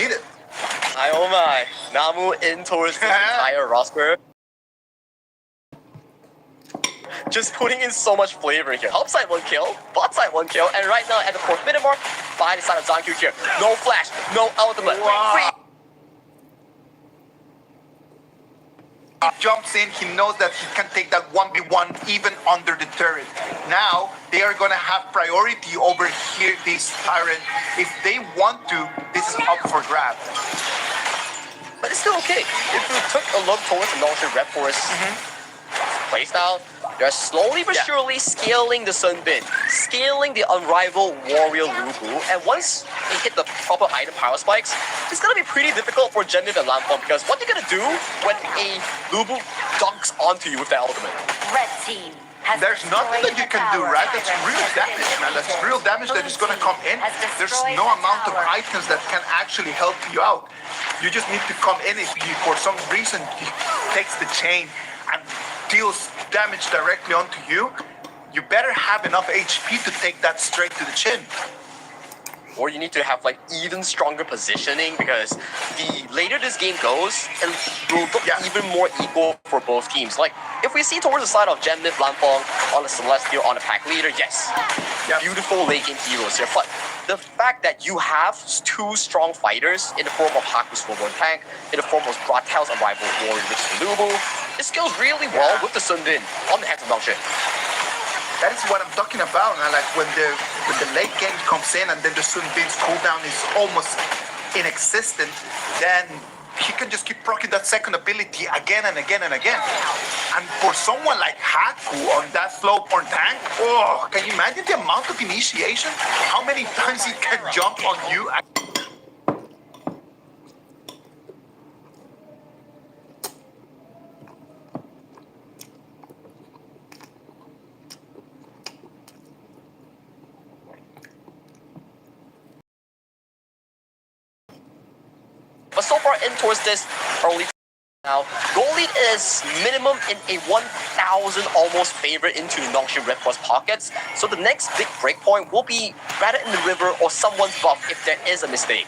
need it. Oh my. Namu in towards the entire roster. Just putting in so much flavor here. Top side 1 kill, bot side 1 kill, and right now at the 4th minute mark, by the side of Zankyu here. No flash, no ultimate. Wow. He jumps in, he knows that he can take that 1v1 even under the turret. Now, they are gonna have priority over here, this Tyrant. If they want to, this is up for grab. But it's still okay. If you took a look towards the Notion Red Forest playstyle, they're slowly but surely scaling the Sunbin, scaling the unrivaled Warrior Lubu, and once they hit the proper item power spikes, it's gonna be pretty difficult for Gendiv and Lampong because what are you gonna do when a Lubu dunks onto you with that ultimate? Red team. There's nothing that you can do, right? That's real damage, man. That's real damage that is gonna come in. There's no amount of items that can actually help you out. You just need to come in if you, for some reason, he takes the chain and deals damage directly onto you. You better have enough HP to take that straight to the chin. Or you need to have like even stronger positioning because the later this game goes, it will look even more equal for both teams. Like if we see towards the side of Gendiv, Lampong on the Celestial, on the pack leader, yes, beautiful late game heroes here. But the fact that you have two strong fighters in the form of Haku's Snowboard Tank, in the form of Bratel's Unrivaled Warrior, which is Lubu, it scales really well with the Sundin on the hands of Nongshim. That is what I'm talking about. And like when the late game comes in and then the Sun Bin's cooldown is almost inexistent, then he can just keep proccing that second ability again and again and again. And for someone like Haku on that slow porn tank, oh, can you imagine the amount of initiation? How many times he can jump on you? But so far in towards this early now, goal lead is minimum in a 1,000 almost favorite into Nongshim Red Force pockets. So the next big breakpoint will be rather in the river or someone's buff if there is a mistake.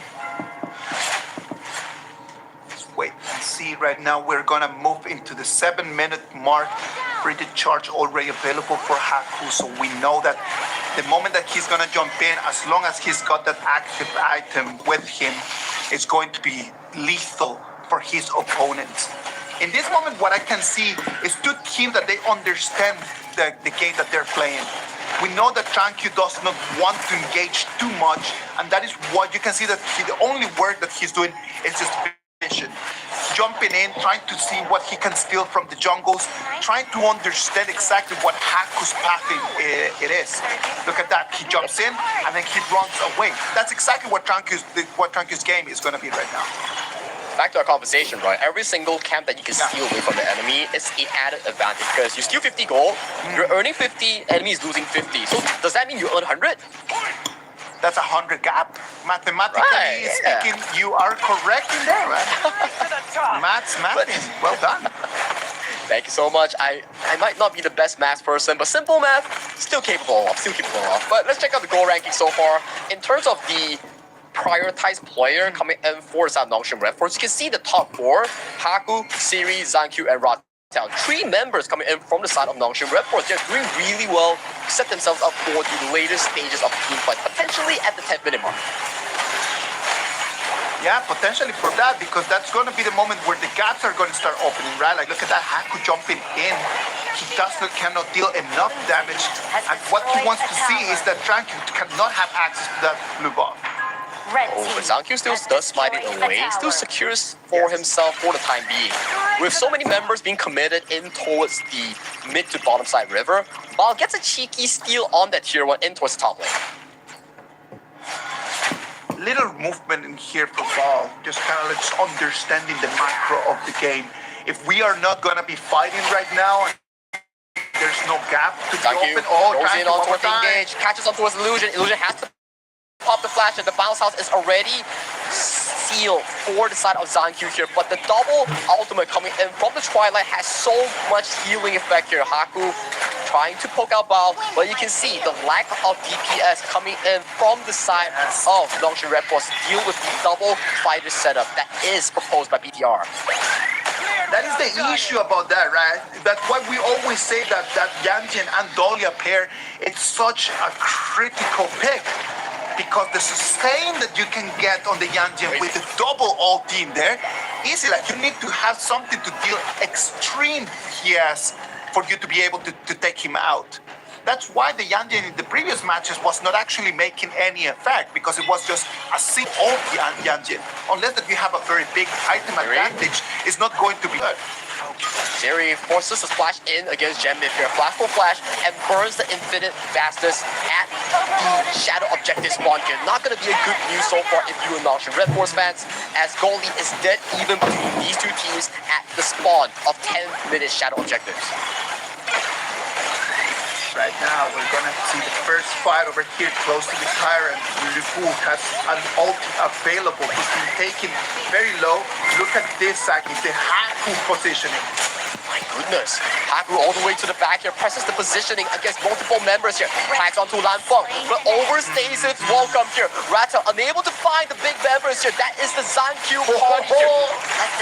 Let's wait and see. Right now we're gonna move into the 7-minute mark. Pretty charge already available for Haku, so we know that the moment that he's gonna jump in, as long as he's got that active item with him, it's going to be lethal for his opponents. In this moment, what I can see is two teams that they understand the game that they're playing. We know that Trankyu does not want to engage too much, and that is what you can see that the only work that he's doing is just vision. Jumping in, trying to see what he can steal from the jungles, trying to understand exactly what Haku's pathing it is. Look at that, he jumps in and then he runs away. That's exactly what Trankyu's game is going to be right now. Back to our conversation, right? Every single camp that you can steal away from the enemy is an added advantage because you steal 50 gold, you're earning 50, enemy is losing 50. So does that mean you earn 100? That's 100 gap. Mathematically speaking, you are correct in there, man. Maths. Well done. Thank you so much. I might not be the best math person, but simple math, still capable of. But let's check out the goal ranking so far. In terms of the prioritized player coming in for the Nongshim Red Force, you can see the top 4, Haku, Siri, Zankyu, and Ratel. 3 members coming in from the side of Nongshim Red Force. They're doing really well to set themselves up for the later stages of team fight, potentially at the 10th minute mark. Yeah, potentially for that, because that's going to be the moment where the gaps are going to start opening, right? Like, look at that Haku jumping in. He cannot deal enough damage. And what he wants to see is that Trankyu cannot have access to that blue buff. Oh, but Zankyu still does smite it away, still secures for himself for the time being. With so many members being committed in towards the mid to bottom side river, Val gets a cheeky steal on that tier 1 in towards the top lane. Little movement in here for Val, just kind of like understanding the macro of the game. If we are not going to be fighting right now, there's no gap to be open. Oh, goes in on towards the engage, catches on towards Illusion. Illusion has to pop the flash, and the bounce house is already sealed for the side of Zankyu here, but the double ultimate coming in from the Twilight has so much healing effect here. Haku trying to poke out Bao, but you can see the lack of DPS coming in from the side of Longshin Red Force to deal with the double fighter setup that is proposed by BTR. That is the issue about that, right? That's why we always say that Yanjin and Dahlia pair, it's such a critical pick. Because the sustain that you can get on the Yanjin with the double ult in there, easy. Like you need to have something to deal extreme PS for you to be able to take him out. That's why the Yanjin in the previous matches was not actually making any effect, because it was just a single ult Yanjin. Unless that you have a very big item advantage, it's not going to be good. Siri forces the splash in against Gem here. Flash for flash and burns the infinite fastest at the shadow objective spawn here. Not going to be a good news so far if you are Longshin Red Force fans, as Goldie is dead even between these two teams at the spawn of 10-minute shadow objectives. Right now, we're gonna see the first fight over here close to the Tyrant. Lifu has an ulti available. He's been taken very low. Look at this, Saki, the Haku positioning. My goodness. Haku all the way to the back here, presses the positioning against multiple members here. Tags onto Lanfeng, but overstays its welcome here. Rata unable to find the big members here. That is the Zankyu punch here.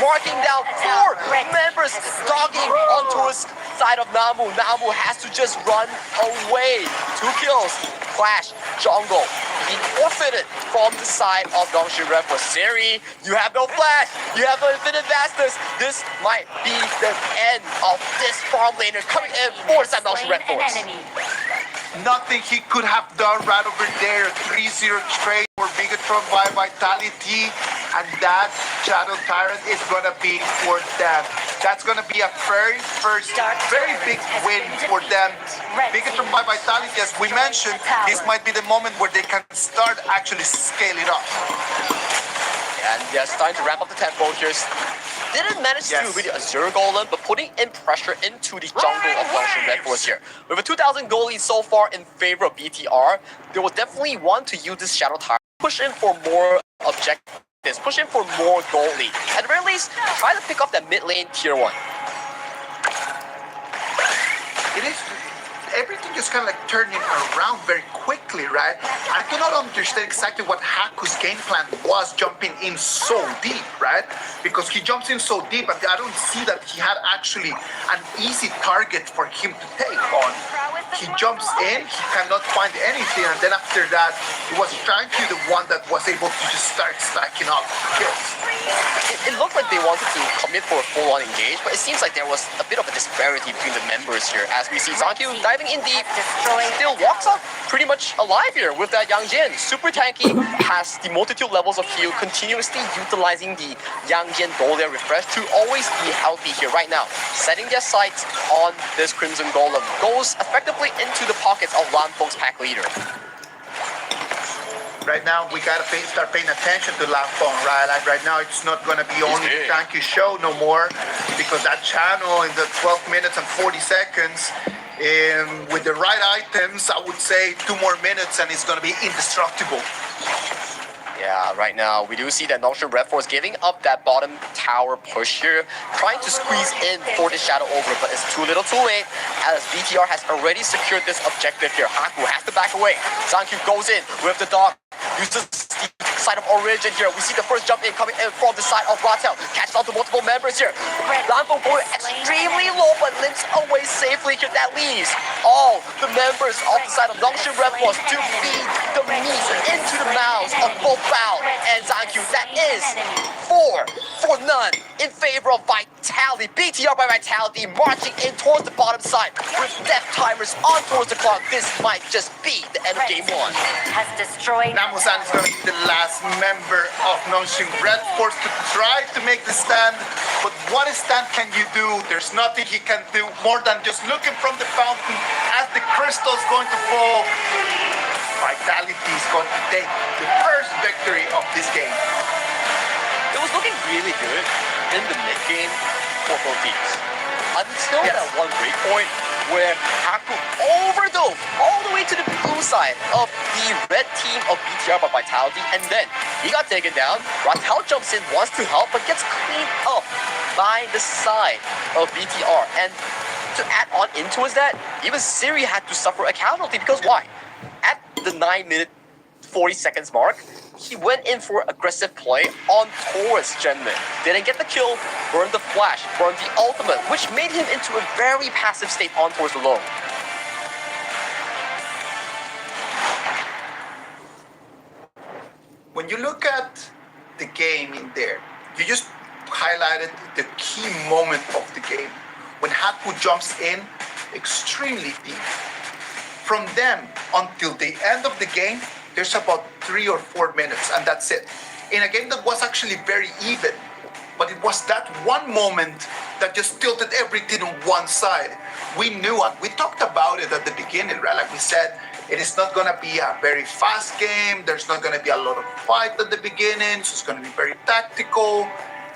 Marking down 4 members, dogging onto his side of Namu. Namu has to just run away. 2 kills. Clash, jungle. He forfeited from the side of Longshin Red Force. Seri, you have no flash. You have no infinite vastness. This might be the end of this farm laner coming in for side Longshin Red Force. Nothing he could have done right over there. 3-0 trade for Bigatron by Vitality. And that Shadow Tyrant is going to be for them. That's going to be a very big win for them. Bigatron by Vitality, as we mentioned, this might be the moment where they can start actually scaling up. And they're starting to ramp up the tempo here. Didn't manage to do really a zero golem, but putting in pressure into the jungle of Longshin Red Force here. With a 2,000 goal lead so far in favor of BTR, they will definitely want to use this Shadow Tyrant, push in for more objectives, push in for more goal lead. At the very least, try to pick up that mid lane tier 1. It is everything just kind of like turning around very quickly, right? I do not understand exactly what Haku's game plan was jumping in so deep, right? Because he jumps in so deep, and I don't see that he had actually an easy target for him to take on. He jumps in, he cannot find anything, and then after that, it was trying to be the one that was able to just start stacking up kills. It looked like they wanted to commit for a full-on engage, but it seems like there was a bit of a disparity between the members here. As we see Zankyu diving in deep, still walks up pretty much alive here with that Yang Jin. Super tanky, has the multitude levels of heal, continuously utilizing the Yang Jin Dahlia refresh to always be healthy here right now. Setting their sights on this Crimson Golem. Goes effectively into the pockets of Lanfeng's pack leader. Right now, we gotta start paying attention to Lanfeng, right? Like right now, it's not gonna be only the tanky show no more, because that channel in the 12 minutes and 40 seconds, with the right items, I would say 2 more minutes and it's gonna be indestructible. Yeah, right now we do see that Longshin Red Force giving up that bottom tower push here, trying to squeeze in for the Shadow over, but it's too little too late, as BTR has already secured this objective here. Haku has to back away. Zankyu goes in with the dog, uses the side of Origin here. We see the first jump in coming in from the side of Ratel. Catches onto multiple members here. Lanfeng going extremely low, but limps away safely here. That leaves all the members of the side of Longshin Red Force to feed the meat into the mouths of both Bao and Zankyu. That is 4 for none in favor of Vitality. BTR by Vitality marching in towards the bottom side with death timers on towards the clock. This might just be the end of game 1. Has destroyed. Namu-san is going to be the last member of Longshin Red Force to try to make the stand. But what stand can you do? There's nothing he can do more than just looking from the fountain as the crystal's going to fall. Vitality is going to take the first victory of this game. It was looking really good in the mid game for both teams. Until that one break point where Haku overdove all the way to the blue side of the red team of BTR by Vitality, and then he got taken down. Ratel jumps in, wants to help, but gets cleaned up by the side of BTR. And to add on into is that even Siri had to suffer a casualty because why? At the 9-minute 40 seconds mark, he went in for aggressive play on towards Genmin. Didn't get the kill, burned the flash, burned the ultimate, which made him into a very passive state on towards the low. When you look at the game in there, you just highlighted the key moment of the game. When Haku jumps in extremely deep. From them until the end of the game, there's about 3 or 4 minutes, and that's it. In a game that was actually very even, but it was that one moment that just tilted everything on one side. We knew, and we talked about it at the beginning, right? Like we said, it is not going to be a very fast game. There's not going to be a lot of fight at the beginning, so it's going to be very tactical.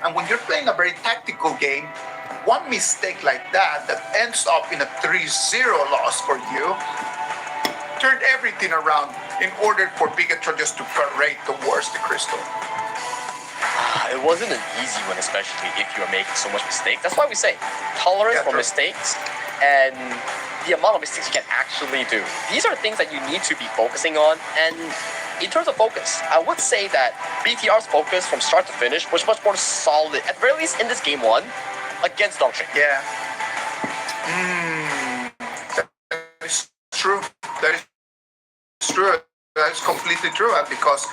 And when you're playing a very tactical game, one mistake like that ends up in a 3-0 loss for you turned everything around in order for Bigatron just to parade towards the crystal. It wasn't an easy one, especially if you are making so much mistakes. That's why we say tolerance for mistakes and the amount of mistakes you can actually do. These are things that you need to be focusing on. And in terms of focus, I would say that BTR's focus from start to finish was much more solid, at the very least in this game 1, against Dongxing. Yeah. That is true. That is true. That is completely true. Because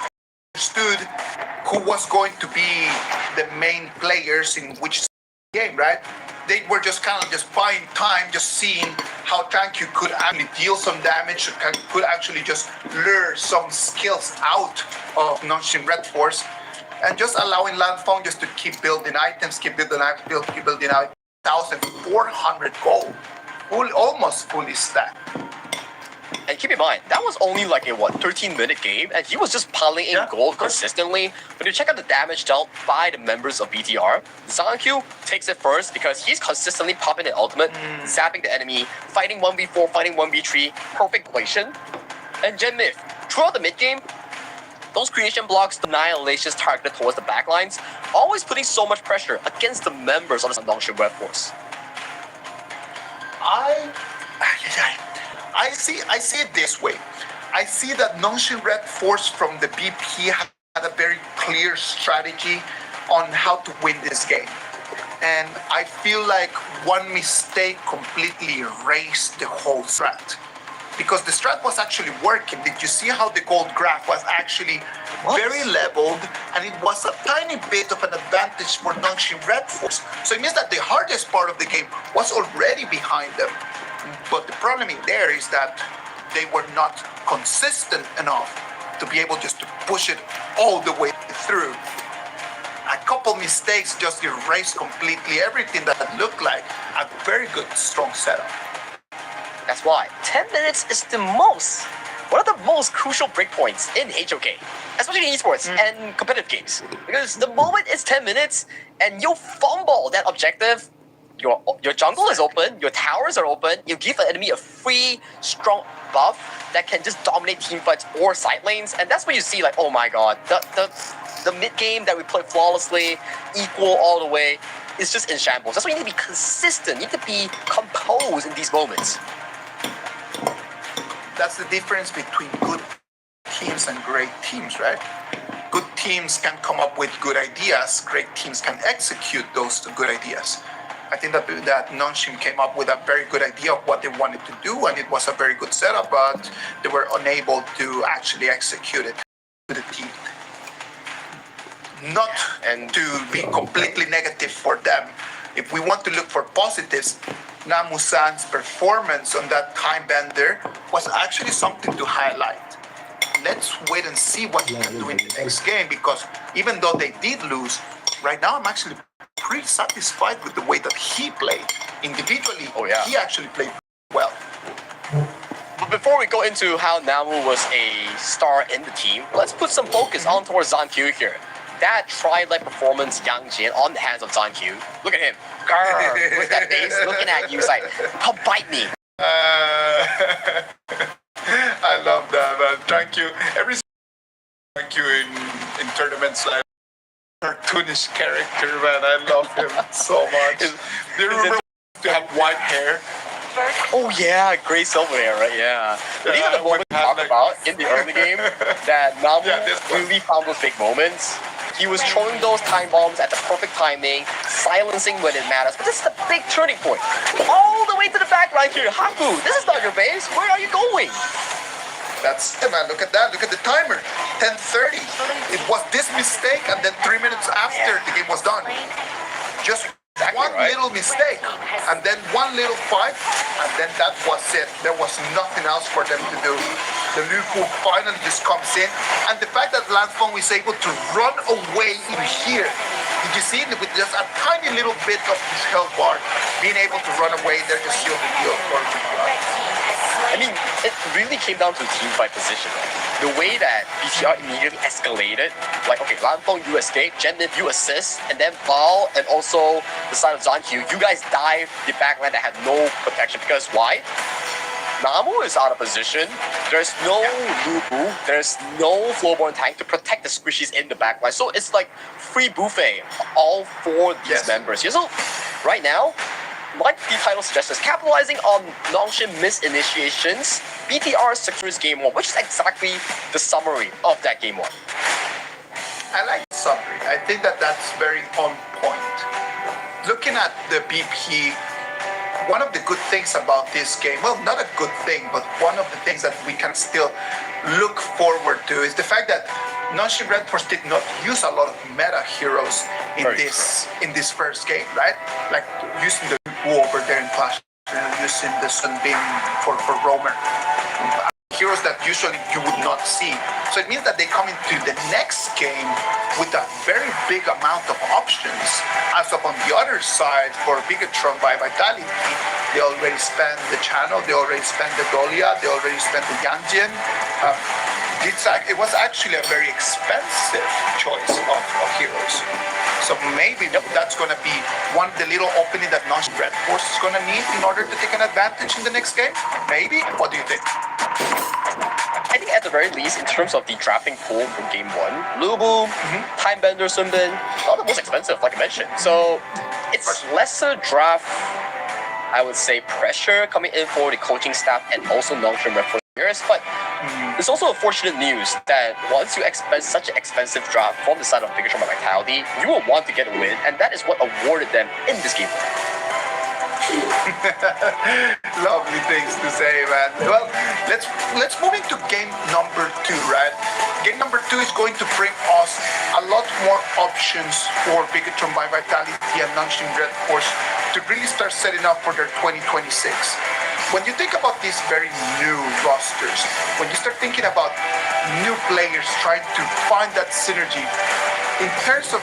understood who was going to be the main players in which game, right? They were just kind of just buying time, just seeing how Tankyu could actually deal some damage, could actually just lure some skills out of Nongxin Red Force, and just allowing Lanfeng just to keep building items, keep building items, keep building items. 1,400 gold, almost fully stacked. And keep in mind, that was only like a 13-minute game, and he was just piling in gold consistently. When you check out the damage dealt by the members of BTR, Zankyu takes it first because he's consistently popping an ultimate, zapping the enemy, fighting 1v4, fighting 1v3, perfect relation. And Genmif, throughout the mid-game, those creation blocks, the annihilations targeted towards the backlines, always putting so much pressure against the members of the Nongxin Red Force. I see it this way. I see that Nongxin Red Force from the BP had a very clear strategy on how to win this game. And I feel like one mistake completely erased the whole strat. Because the strat was actually working. Did you see how the gold graph was actually very leveled, and it was a tiny bit of an advantage for Nongxin Red Force. So it means that the hardest part of the game was already behind them. But the problem in there is that they were not consistent enough to be able just to push it all the way through. A couple mistakes just erased completely everything that looked like a very good, strong setup. That's why 10 minutes is one of the most crucial breakpoints in HOK, especially in esports and competitive games. Because the moment it's 10 minutes and you fumble that objective, your jungle is open, your towers are open, you give the enemy a free, strong buff that can just dominate teamfights or side lanes, and that's when you see like, oh my god, the mid game that we play flawlessly, equal all the way, is just in shambles. That's why you need to be consistent, you need to be composed in these moments. That's the difference between good teams and great teams, right? Good teams can come up with good ideas, great teams can execute those good ideas. I think that Nongxin came up with a very good idea of what they wanted to do, and it was a very good setup, but they were unable to actually execute it to the team. Not to be completely negative for them. If we want to look for positives, Namu-san's performance on that time bender was actually something to highlight. Let's wait and see what he can do in the next game, because even though they did lose, right now I'm actually pretty satisfied with the way that he played. Individually, he actually played well. But before we go into how Namu was a star in the team, let's put some focus on towards Zankyu here. That tri-like performance, Yang Jin, on the hands of Zankyu. Look at him. Grrr, with that face, looking at you, he's like, come bite me. I love that, man. Thank you. Every thank you in tournaments, like cartoonish character, man. I love him so much. Do you remember to have white hair Oh yeah, great silver hair, right? Yeah. But these are the moments we talked about in the early game that Namu really found those big moments. He was throwing those time bombs at the perfect timing, silencing when it matters. But this is the big turning point. All the way to the back line here. Haku, this is not your base. Where are you going? That's it, man. Look at that. Look at the timer. 10:30. It was this mistake, and then 3 minutes after the game was done. Just one little mistake, and then one little fight, and then that was it. There was nothing else for them to do. The Liverpool finally just comes in, and the fact that Lanfong is able to run away in here. Did you see it with just a tiny little bit of his health bar, being able to run away there to seal the deal for I mean, it really came down to the team fight position. The way that BTR immediately escalated, like, okay, Lanfong, you escape, Jennif, you assist, and then Val and also the side of Zanhyu, you guys dive the backline that had no protection. Because why? Namu is out of position. There's no Lubu. There's no Flowborn tank to protect the squishies in the backline. So it's like free buffet, all for these members here. So right now, like the title suggests, capitalizing on Nongshim misinitiations, BTR secures game 1, which is exactly the summary of that game 1. I like the summary. I think that that's very on point. Looking at the BP, one of the good things about this game, well, not a good thing, but one of the things that we can still look forward to is the fact that Nongshim Red Force did not use a lot of meta heroes in this first game, right? Like using the Wu over there in Clash, using the Sunbeam for Roamer. Heroes that usually you would not see. So it means that they come into the next game with a very big amount of options. As of on the other side, for Bigatron by Vitality, they already spent the Channel, they already spent the Dolia, they already spent the Yanjin. It was actually a very expensive choice of heroes. So maybe that's going to be one of the little opening that Nongshim Red Force is going to need in order to take an advantage in the next game. Maybe? What do you think? I think at the very least, in terms of the drafting pool from game 1, Lubu, Timebender, Sunbin, not the most expensive, like I mentioned. So it's lesser draft, I would say, pressure coming in for the coaching staff and also Nongshim Red Force players. But it's also unfortunate news that once you expend such an expensive draft from the side of Bigatron by Vitality, you will want to get a win, and that is what awarded them in this game. Lovely things to say, man. Well, let's move into game number 2, right? Game number 2 is going to bring us a lot more options for Bigatron by Vitality and Nongshim Red Force to really start setting up for their 2026. When you think about these very new rosters, when you start thinking about new players trying to find that synergy, in terms of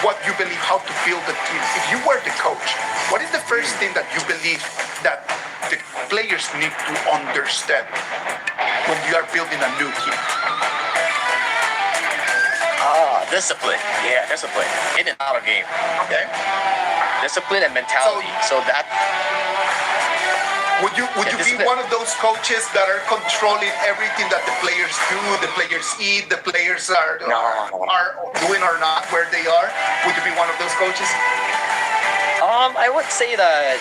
what you believe how to build a team, if you were the coach, what is the first thing that you believe that the players need to understand when you are building a new team? Discipline. Yeah, discipline. In and out of game. Okay. Discipline and mentality. So that... Would you be one of those coaches that are controlling everything that the players do, the players eat, the players are doing or not where they are? Would you be one of those coaches? I would say that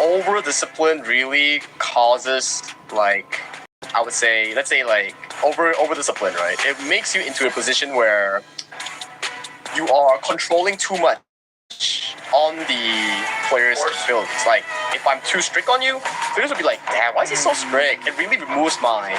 over discipline really causes, like, I would say, let's say, like, over discipline, right? It makes you into a position where you are controlling too much on the players' abilities. Like, if I'm too strict on you, players will be like, damn, why is he so strict? It really removes my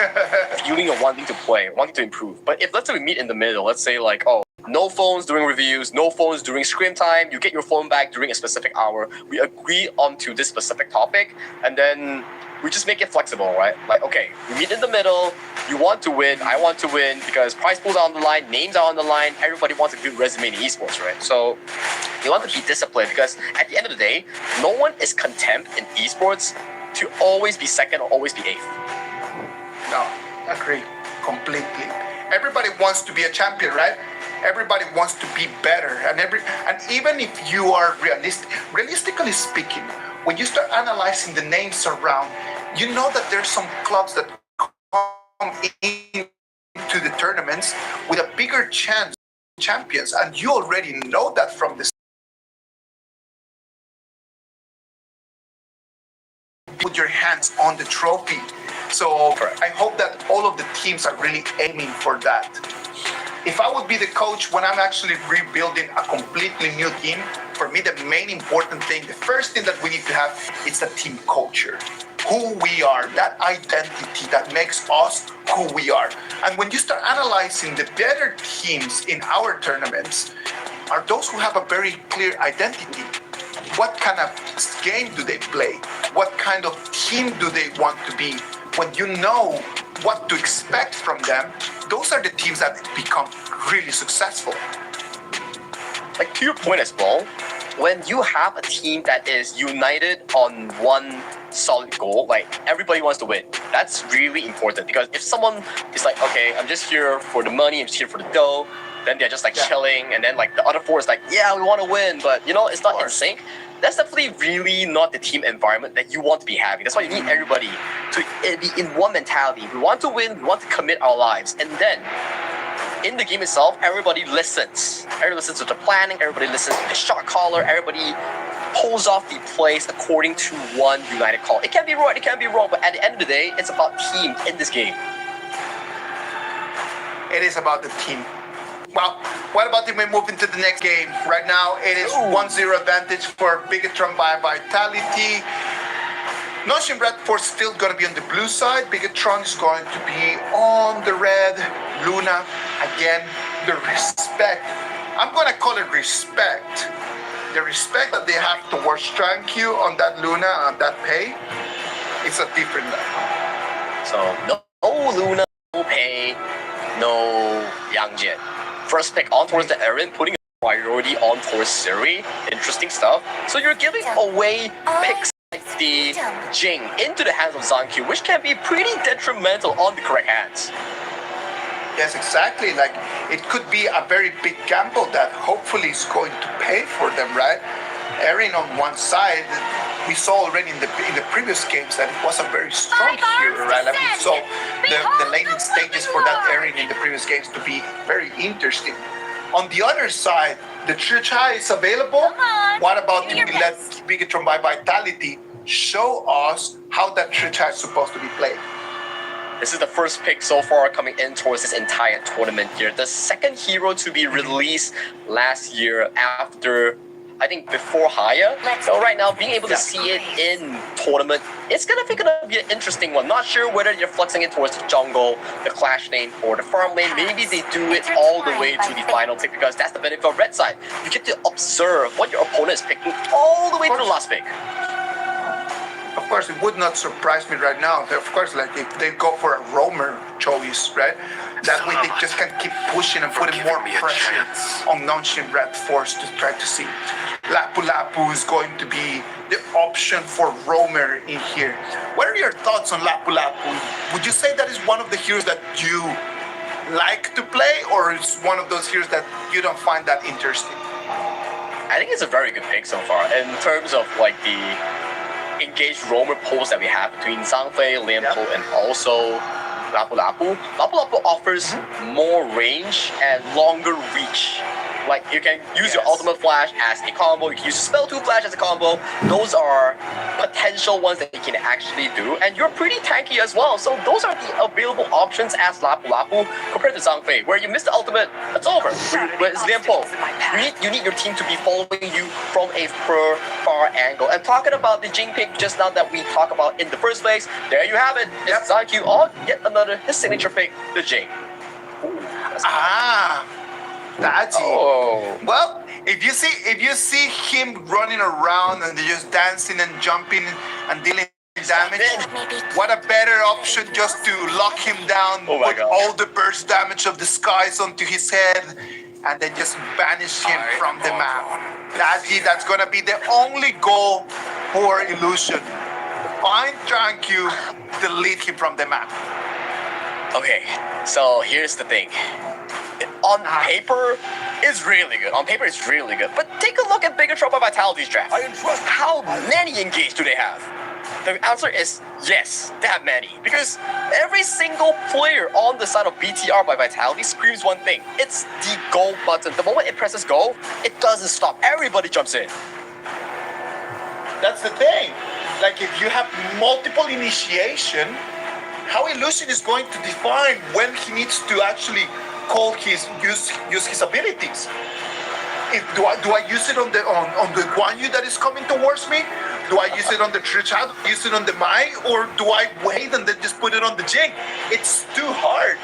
feeling of wanting to play, wanting to improve. But if, let's say, we meet in the middle, let's say, like, oh, no phones during reviews, no phones during scrim time, you get your phone back during a specific hour, we agree onto this specific topic, and then we just make it flexible, right? Like, okay, we meet in the middle, you want to win, I want to win, because prize pools are on the line, names are on the line, everybody wants a good resume in esports, right? So you want to be disciplined, because at the end of the day, no one is content in esports to always be second or always be eighth. No, agree completely. Everybody wants to be a champion, right? Everybody wants to be better, and even if you are realistically speaking, when you start analyzing the names around, you know that there's some clubs that come into the tournaments with a bigger chance of champions, and you already know that from the hands on the trophy. So I hope that all of the teams are really aiming for that. If I would be the coach when I'm actually rebuilding a completely new team, for me, the main important thing, the first thing that we need to have is the team culture. Who we are, that identity that makes us who we are. And when you start analyzing the better teams in our tournaments, are those who have a very clear identity. What kind of game do they play? What kind of team do they want to be? When you know what to expect from them, those are the teams that become really successful. Like to your point as well, when you have a team that is united on one solid goal, like everybody wants to win, that's really important. Because if someone is like, okay, I'm just here for the money, I'm just here for the dough, then they're just like chilling, and then like the other four is like, yeah, we want to win, but you know, it's not in sync. That's definitely really not the team environment that you want to be having. That's why you need everybody to be in one mentality. We want to win, we want to commit our lives, and then in the game itself, everybody listens. Everybody listens to the planning, everybody listens to the shot caller, everybody pulls off the plays according to one united call. It can be right, it can be wrong, but at the end of the day, it's about team in this game. It is about the team. Well, what about if we move into the next game? Right now, it is 1-0 advantage for Bigatron by Vitality. Notion Red Force still going to be on the blue side. Bigatron is going to be on the red. Luna, again, the respect. I'm going to call it respect. The respect that they have towards Tranquil on that Luna, on that pay, it's a different level. So, no Luna, no pay, no Yangjin. First pick on towards the Eren, putting a priority on towards Siri. Interesting stuff. So you're giving away picks like the Jing into the hands of Zankyu, which can be pretty detrimental on the correct hands. Yes, exactly. Like, it could be a very big gamble that hopefully is going to pay for them, right? Eren on one side, we saw already in the previous games that it was a very strong hero, right? Like we saw the laning stages for that Eren in the previous games to be very interesting. On the other side, the Trichai is available. What about if we let Bigatron by Vitality show us how that Trichai is supposed to be played? This is the first pick so far coming in towards this entire tournament here. The second hero to be released last year after, I think, before Haya. So right now, being able to see it in tournament, it's gonna be an interesting one. Not sure whether you're flexing it towards the jungle, the clash lane, or the farm lane. Maybe they do it all the way to the final pick, because that's the benefit of red side. You get to observe what your opponent is picking all the way to the last pick. Of course, it would not surprise me right now. Of course, like if they go for a roamer choice, right? That way they just can keep pushing and putting more pressure on non-shin Red Force to try to see. Lapu Lapu is going to be the option for roamer in here. What are your thoughts on Lapu Lapu? Would you say that is one of the heroes that you like to play, or is one of those heroes that you don't find that interesting? I think it's a very good pick so far in terms of like the engaged roamer pulls that we have between Zhangfei, Lianpo, and also Lapu Lapu. Lapu Lapu offers more range and longer reach. Like, you can use your ultimate flash as a combo, you can use spell 2 flash as a combo. Those are potential ones that you can actually do, and you're pretty tanky as well. So those are the available options as Lapu Lapu compared to Zhangfei, where you miss the ultimate, it's over. Whereas Lianpo, you need your team to be following you from a far angle. And talking about the Jing pick just now that we talked about in the first place, there you have it. It's Zankyu on yet another his signature pick, the Jing. That's it. Well, if you see him running around and just dancing and jumping and dealing damage, what a better option just to lock him down, put all the burst damage of the skies onto his head, and then just banish him from the map. That's gonna be the only goal for Illusion. Find Tranquil, delete him from the map. Okay, so here's the thing. On paper, it's really good. On paper, it's really good. But take a look at Bigatron by Vitality's draft. How many engaged do they have? The answer is yes, that many. Because every single player on the side of BTR by Vitality screams one thing. It's the go button. The moment it presses go, it doesn't stop. Everybody jumps in. That's the thing. Like if you have multiple initiation, how Illusion is going to define when he needs to actually use his abilities. Do I use it on the Guan Yu that is coming towards me? Do I use it on the Trichad? Use it on the Mai? Or do I wait and then just put it on the Jing? It's too hard.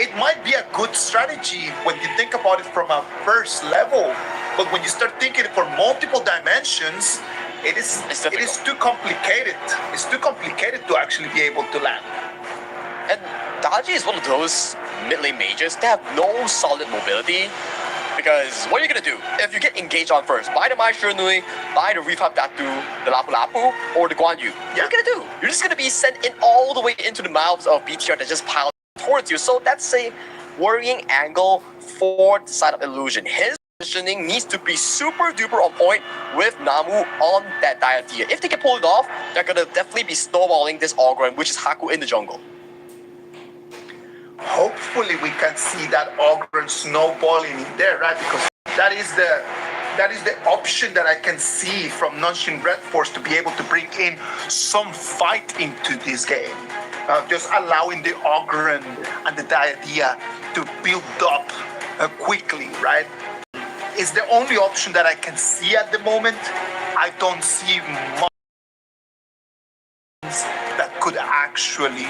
It might be a good strategy when you think about it from a first level, but when you start thinking for multiple dimensions, it is too complicated. It's too complicated to actually be able to land. And Daji is one of those mid-lane mages that have no solid mobility. Because what are you gonna do if you get engaged on first? Buy the Mai Shiranui, buy the Refab Datu, the Lapu Lapu, or the Guan Yu. What are you gonna do? You're just gonna be sent in all the way into the mouths of BTR that just piled towards you. So that's a worrying angle for the side of Illusion. His positioning needs to be super duper on point with Namu on that Diathea. If they can pull it off, they're gonna definitely be snowballing this Ogren, which is Haku in the jungle. Hopefully we can see that Ogren snowballing in there, right? Because that is the option that I can see from Nonshin Red Force to be able to bring in some fight into this game. Just allowing the Ogren and the Diadea to build up quickly, right? It's the only option that I can see at the moment. I don't see much that could actually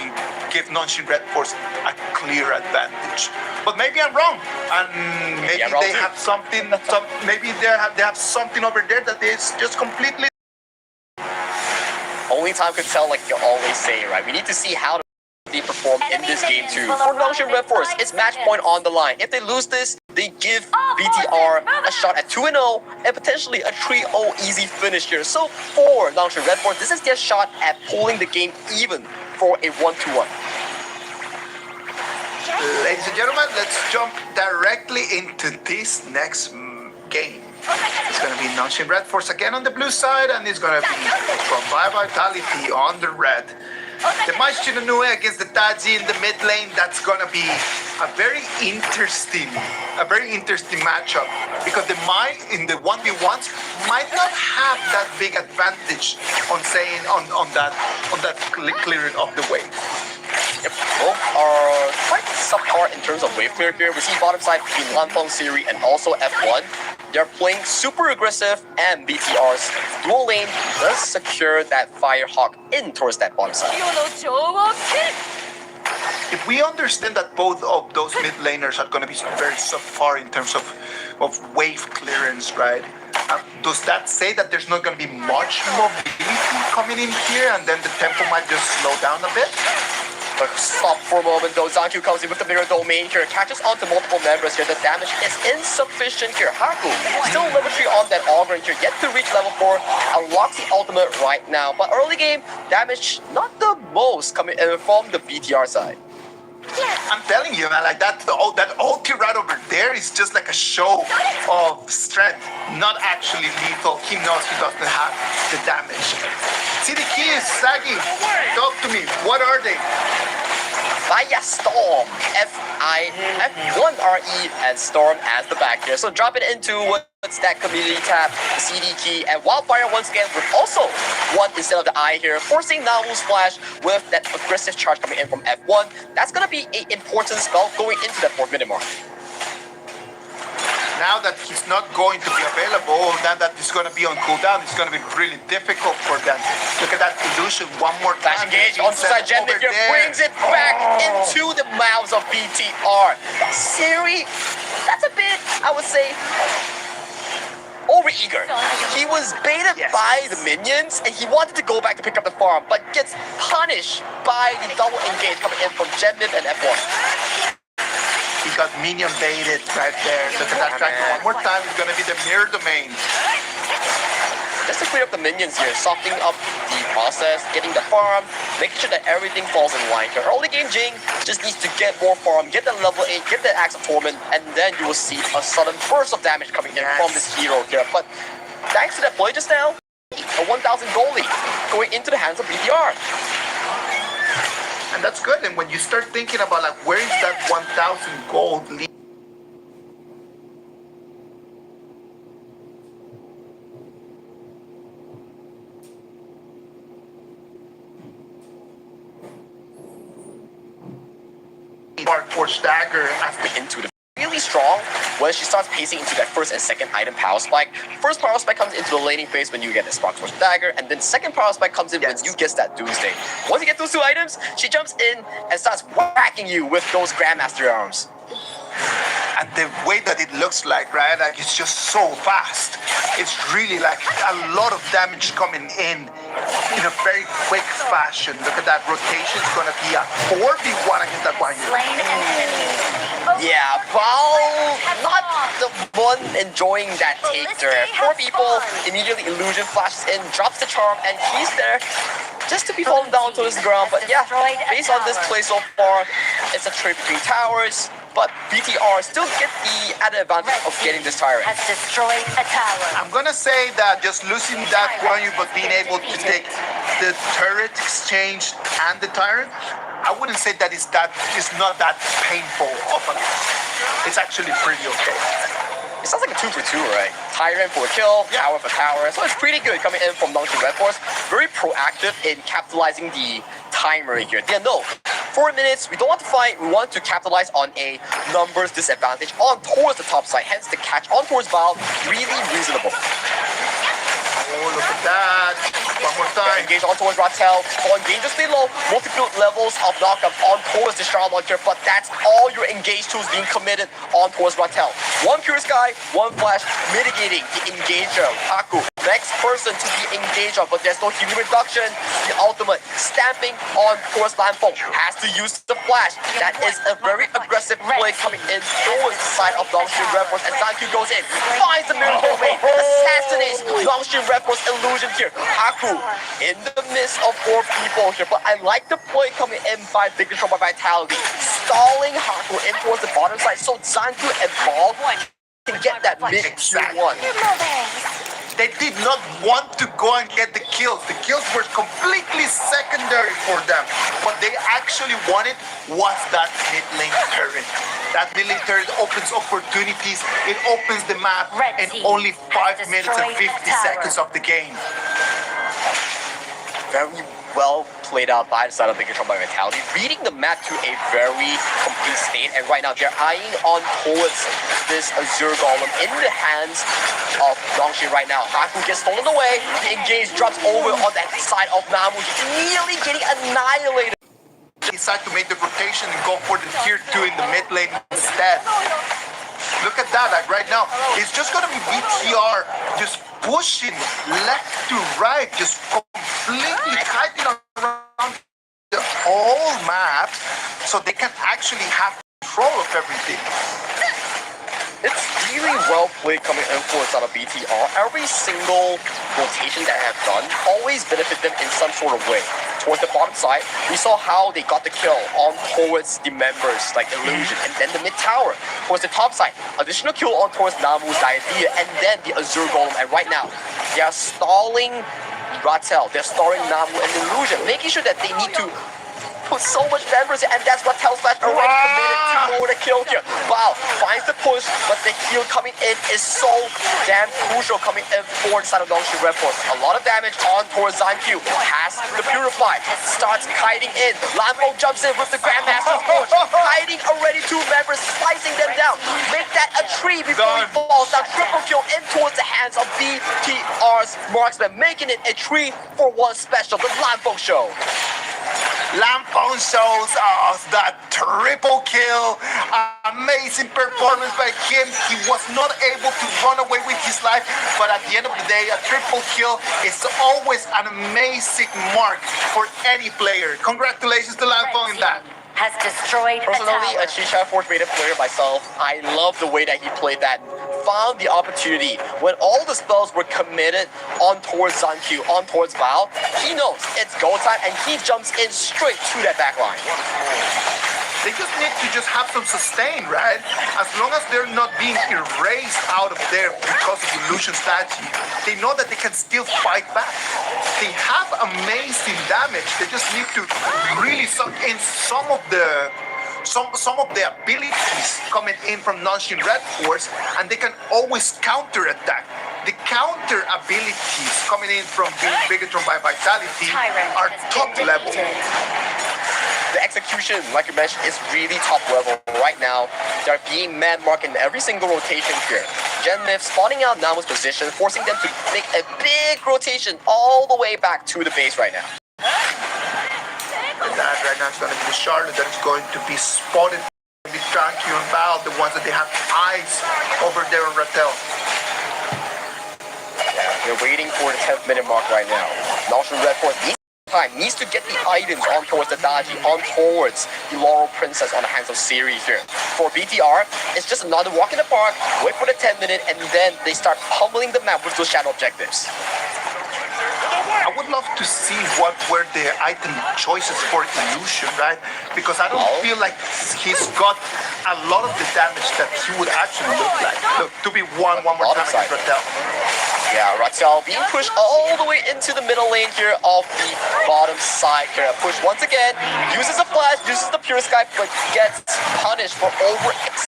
give Nonshin Red Force a clear advantage. But maybe I'm wrong, and maybe they have something. Maybe they have something over there that is just completely. Only time could tell, like you always say, right? We need to see how they perform in this game too. For Nonshin Red Force, it's match point on the line. If they lose this, they give BTR a shot at 2-0 and potentially a 3-0 easy finish here. So for Nonshin Red Force, this is their shot at pulling the game even for a 1-1. Ladies and gentlemen, let's jump directly into this next game. It's going to be Nonshin Red Force again on the blue side, and it's going to be from Vitality on the red. The Mai Shiranui against the Taji in the mid lane, that's gonna be a very interesting matchup, because the Mai in the 1v1s might not have that big advantage on that clearing of the wave. Yep, both are quite subpar in terms of wave clear here. We see bottom side between Lanfeng Siri and also F1. They're playing super aggressive, and BTR's dual lane does secure that Firehawk in towards that bottom side. If we understand that both of those mid laners are going to be very subpar in terms of wave clearance, right? Does that say that there's not going to be much mobility coming in here, and then the tempo might just slow down a bit? But stop for a moment though. Zankyu comes in with the mirror domain here, catches onto multiple members here. The damage is insufficient here. Haku still level 3 on that Ogren here, yet to reach level 4, unlocks the ultimate right now. But early game, damage not the most coming in from the BTR side. I'm telling you, man, like that ulti right over there is just like a show of strength, not actually lethal. He knows he doesn't have the damage. See the keys, Sagi, talk to me. What are they? Fire Storm, F1RE, and Storm as the back here. So drop it into what's that community tab, the CD key, and Wildfire once again with also 1 instead of the I here, forcing Namu's Flash with that aggressive charge coming in from F1. That's gonna be an important spell going into that 4th minute mark. Now that he's not going to be available, now that he's going to be on cooldown, it's going to be really difficult for them. Look at that illusion one more time. Flash engage on side Jetnik here, brings it back into the mouths of BTR. Siri, that's a bit, I would say, overeager. He was baited by the minions, and he wanted to go back to pick up the farm, but gets punished by the double engage coming in from Jetnik and F1. He got minion baited right there. Look at that track one more time. It's going to be the mirror domain. Just to clear up the minions here, softening up the process, getting the farm, making sure that everything falls in line here. Early game Jing just needs to get more farm, get that level 8, get that Axe of Torment, and then you will see a sudden burst of damage coming in from this hero here. But thanks to that play just now, a 1,000 goal lead going into the hands of BTR. And that's good. And when you start thinking about like where is that 1,000 gold lead? Spark Force Dagger after into the really strong when she starts pacing into that first and second item power spike. First power spike comes into the laning phase when you get the Spark Force Dagger, and then second power spike comes in when you get that Doomsday. Once you get those two items, she jumps in and starts whacking you with those Grandmaster arms. And the way that it looks like, right? Like it's just so fast. It's really like a lot of damage coming in a very quick fashion. Look at that rotation. It's gonna be a 4v1 against that one. Yeah, Bao not the one enjoying that take there. 4 people, immediately Illusion flashes in, drops the charm, and he's there just to be fallen down to his ground. But yeah, based on this play so far, it's a trade between towers. But BTR still get the added advantage of getting this tyrant. Has destroyed a tower. I'm gonna say that just losing that Guan Yu, but being able to take the turret exchange and the tyrant, I wouldn't say that it's not that painful of a loss. It's actually pretty okay. It sounds like a 2 for 2, right? Tyrant for a kill, tower for tower. So it's pretty good coming in from Nongqing Red Force. Very proactive in capitalizing the timer here. Yeah, no. 4 minutes, we don't want to fight, we want to capitalize on a numbers disadvantage on towards the top side, hence the catch on towards Bao, really reasonable. Oh, look at that. One more time. Engage on towards Ratel, falling dangerously low, multiple levels of knockup on towards the Star Launcher, but that's all your engage tools being committed on towards Ratel. One Pure Sky, one Flash, mitigating the engager, Haku. Next person to be engaged on, but there's no healing reduction. The ultimate, stamping on towards Lanfeng, has to use the Flash. That is a very aggressive play coming in towards the side of Nongqing Red Force, and Zanku goes in, finds the miracle maid, assassinates Nongqing Red Force illusion here. Haku in the midst of 4 people here, but I like the play coming in by Big Control by Vitality, stalling Haku in towards the bottom side, so Zanku and Ball can get that mid Q1. They did not want to go and get the kills. The kills were completely secondary for them. What they actually wanted was that mid lane turret. That mid lane turret opens opportunities. It opens the map in only 5 minutes and 50 seconds of the game. Very well played out by the side of Big Control by Vitality, reading the map to a very complete state, and right now they're eyeing on towards this Azure Golem in the hands of Nongqing right now. Haku gets stolen away, the engage drops over on that side of Namu, he's immediately getting annihilated. Decide to make the rotation and go for the tier 2 in the mid lane instead. Look at that, like right now, it's just gonna be BTR just pushing left to right, just completely kiting around the whole map so they can actually have control of everything. It's really well played coming in for out of BTR. Every single rotation that I have done always benefit them in some sort of way. Towards the bottom side, we saw how they got the kill on towards the members like Illusion, and then the mid tower. Towards the top side, additional kill on towards Namu's Diadea, and then the Azure Golem. And right now, they are stalling Ratel, they're stalling Namu and Illusion, making sure that they need to put so much members in, and that's what Tells Flash already committed to for the kill here. Wow, finds the push, but the heal coming in is so damn crucial coming in for the side of Nongqing Red Force. A lot of damage on towards Zanku, has the Purify, starts kiting in. Lanfeng jumps in with the Grandmaster's push, kiting already 2 members, slicing them down. Make that a tree before he falls. Now triple kill in towards the hands of BTR's marksman, making it a 3-for-1 special, the Lanfeng show. Lanfeng shows us that triple kill. Amazing performance by him. He was not able to run away with his life, but at the end of the day, a triple kill is always an amazing mark for any player. Congratulations to Lanfeng in that. Has destroyed Personally, a a KIS4 beta player myself, I love the way that he played that. Found the opportunity when all the spells were committed on towards Zanku, on towards Bao. He knows it's go time, and he jumps in straight to that back line. They just need to just have some sustain, right? As long as they're not being erased out of there because of Illusion statue, they know that they can still fight back. They have amazing damage. They just need to really suck in some of the abilities coming in from Nongqing Red Force, and they can always counter attack. The counter abilities coming in from being Bigatron by Vitality are top level. the execution, like you mentioned, is really top level right now. They're being man-marked in every single rotation here. Genmif spawning out Namu's position, forcing them to make a big rotation all the way back to the base right now. And that right now is going to be the Charlotte that is going to be spotted. Be Tranky and Val, the ones that they have eyes over there on Rattel. Yeah, they're waiting for the 10th minute mark right now. Notion Red Force needs to get the items on towards the Daji, on towards the Laurel Princess on the hands of Siri here. For BTR, it's just another walk in the park, wait for the 10 minute, and then they start pummeling the map with those shadow objectives. I would love to see what were the item choices for Illusion, right? Because I don't feel like he's got a lot of the damage that he would actually look like. Look, to be one more time against Rattel. Yeah, Rattel being pushed all the way into the middle lane here of the bottom side here. Push once again, uses a flash, uses the Pure Sky, but gets punished for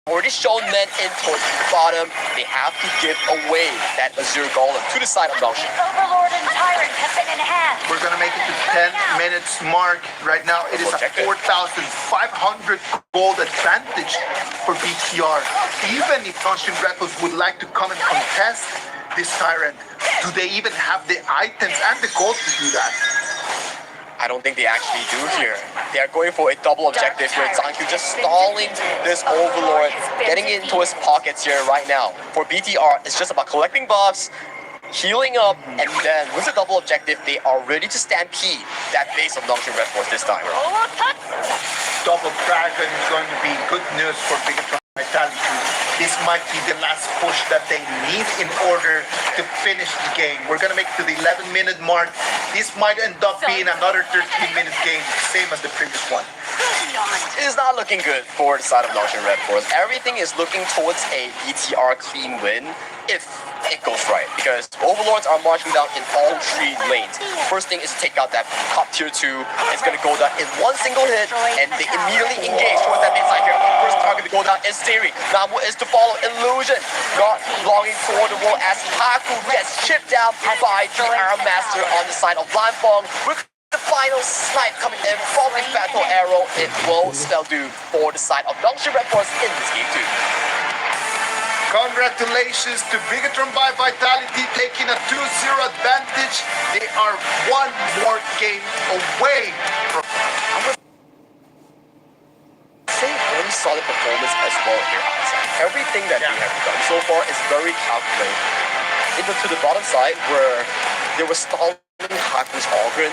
already shown men in towards the bottom. They have to give away that Azure Golem to the side of Notion. Overlord and Tyrant have been enhanced. We're gonna make it to 10 minutes mark. Right now, it is a 4,500 gold advantage for BTR. Even if Notion Records would like to come and contest this Tyrant, do they even have the items and the gold to do that? I don't think they actually do here. They are going for a double objective here. Zanku just stalling this Overlord, getting into his pockets here right now. For BTR, it's just about collecting buffs, healing up, and then with a double objective, they are ready to stampede that base of Noxian Red Force this time. Double Dragon is going to be good news for Bigatron Vitality. This might be the last push that they need in order to finish the game. We're going to make it to the 11-minute mark. This might end up being another 13-minute game, same as the previous one. It is not looking good for the side of Noxian Red Force. Everything is looking towards a BTR clean win if it goes right, because Overlords are marching down in all three lanes. First thing is to take out that top tier 2. It's going to go down in one single hit, and they immediately engage towards that mid side here. First target to go down is Siri. Namu is to follow Illusion, not longing for the wall as Haku gets chipped down by the Arrow Master on the side of Lanfeng. With the final snipe coming in from the Fatal Arrow, it will still do for the side of Noxian Red Force in this game too. Congratulations to Bigatron by Vitality taking a 2-0 advantage. They are one more game away from... Say very solid performance as well here, Hansa. Everything that they have done so far is very calculated. Even to the bottom side where they were stalling Haku's Ogren,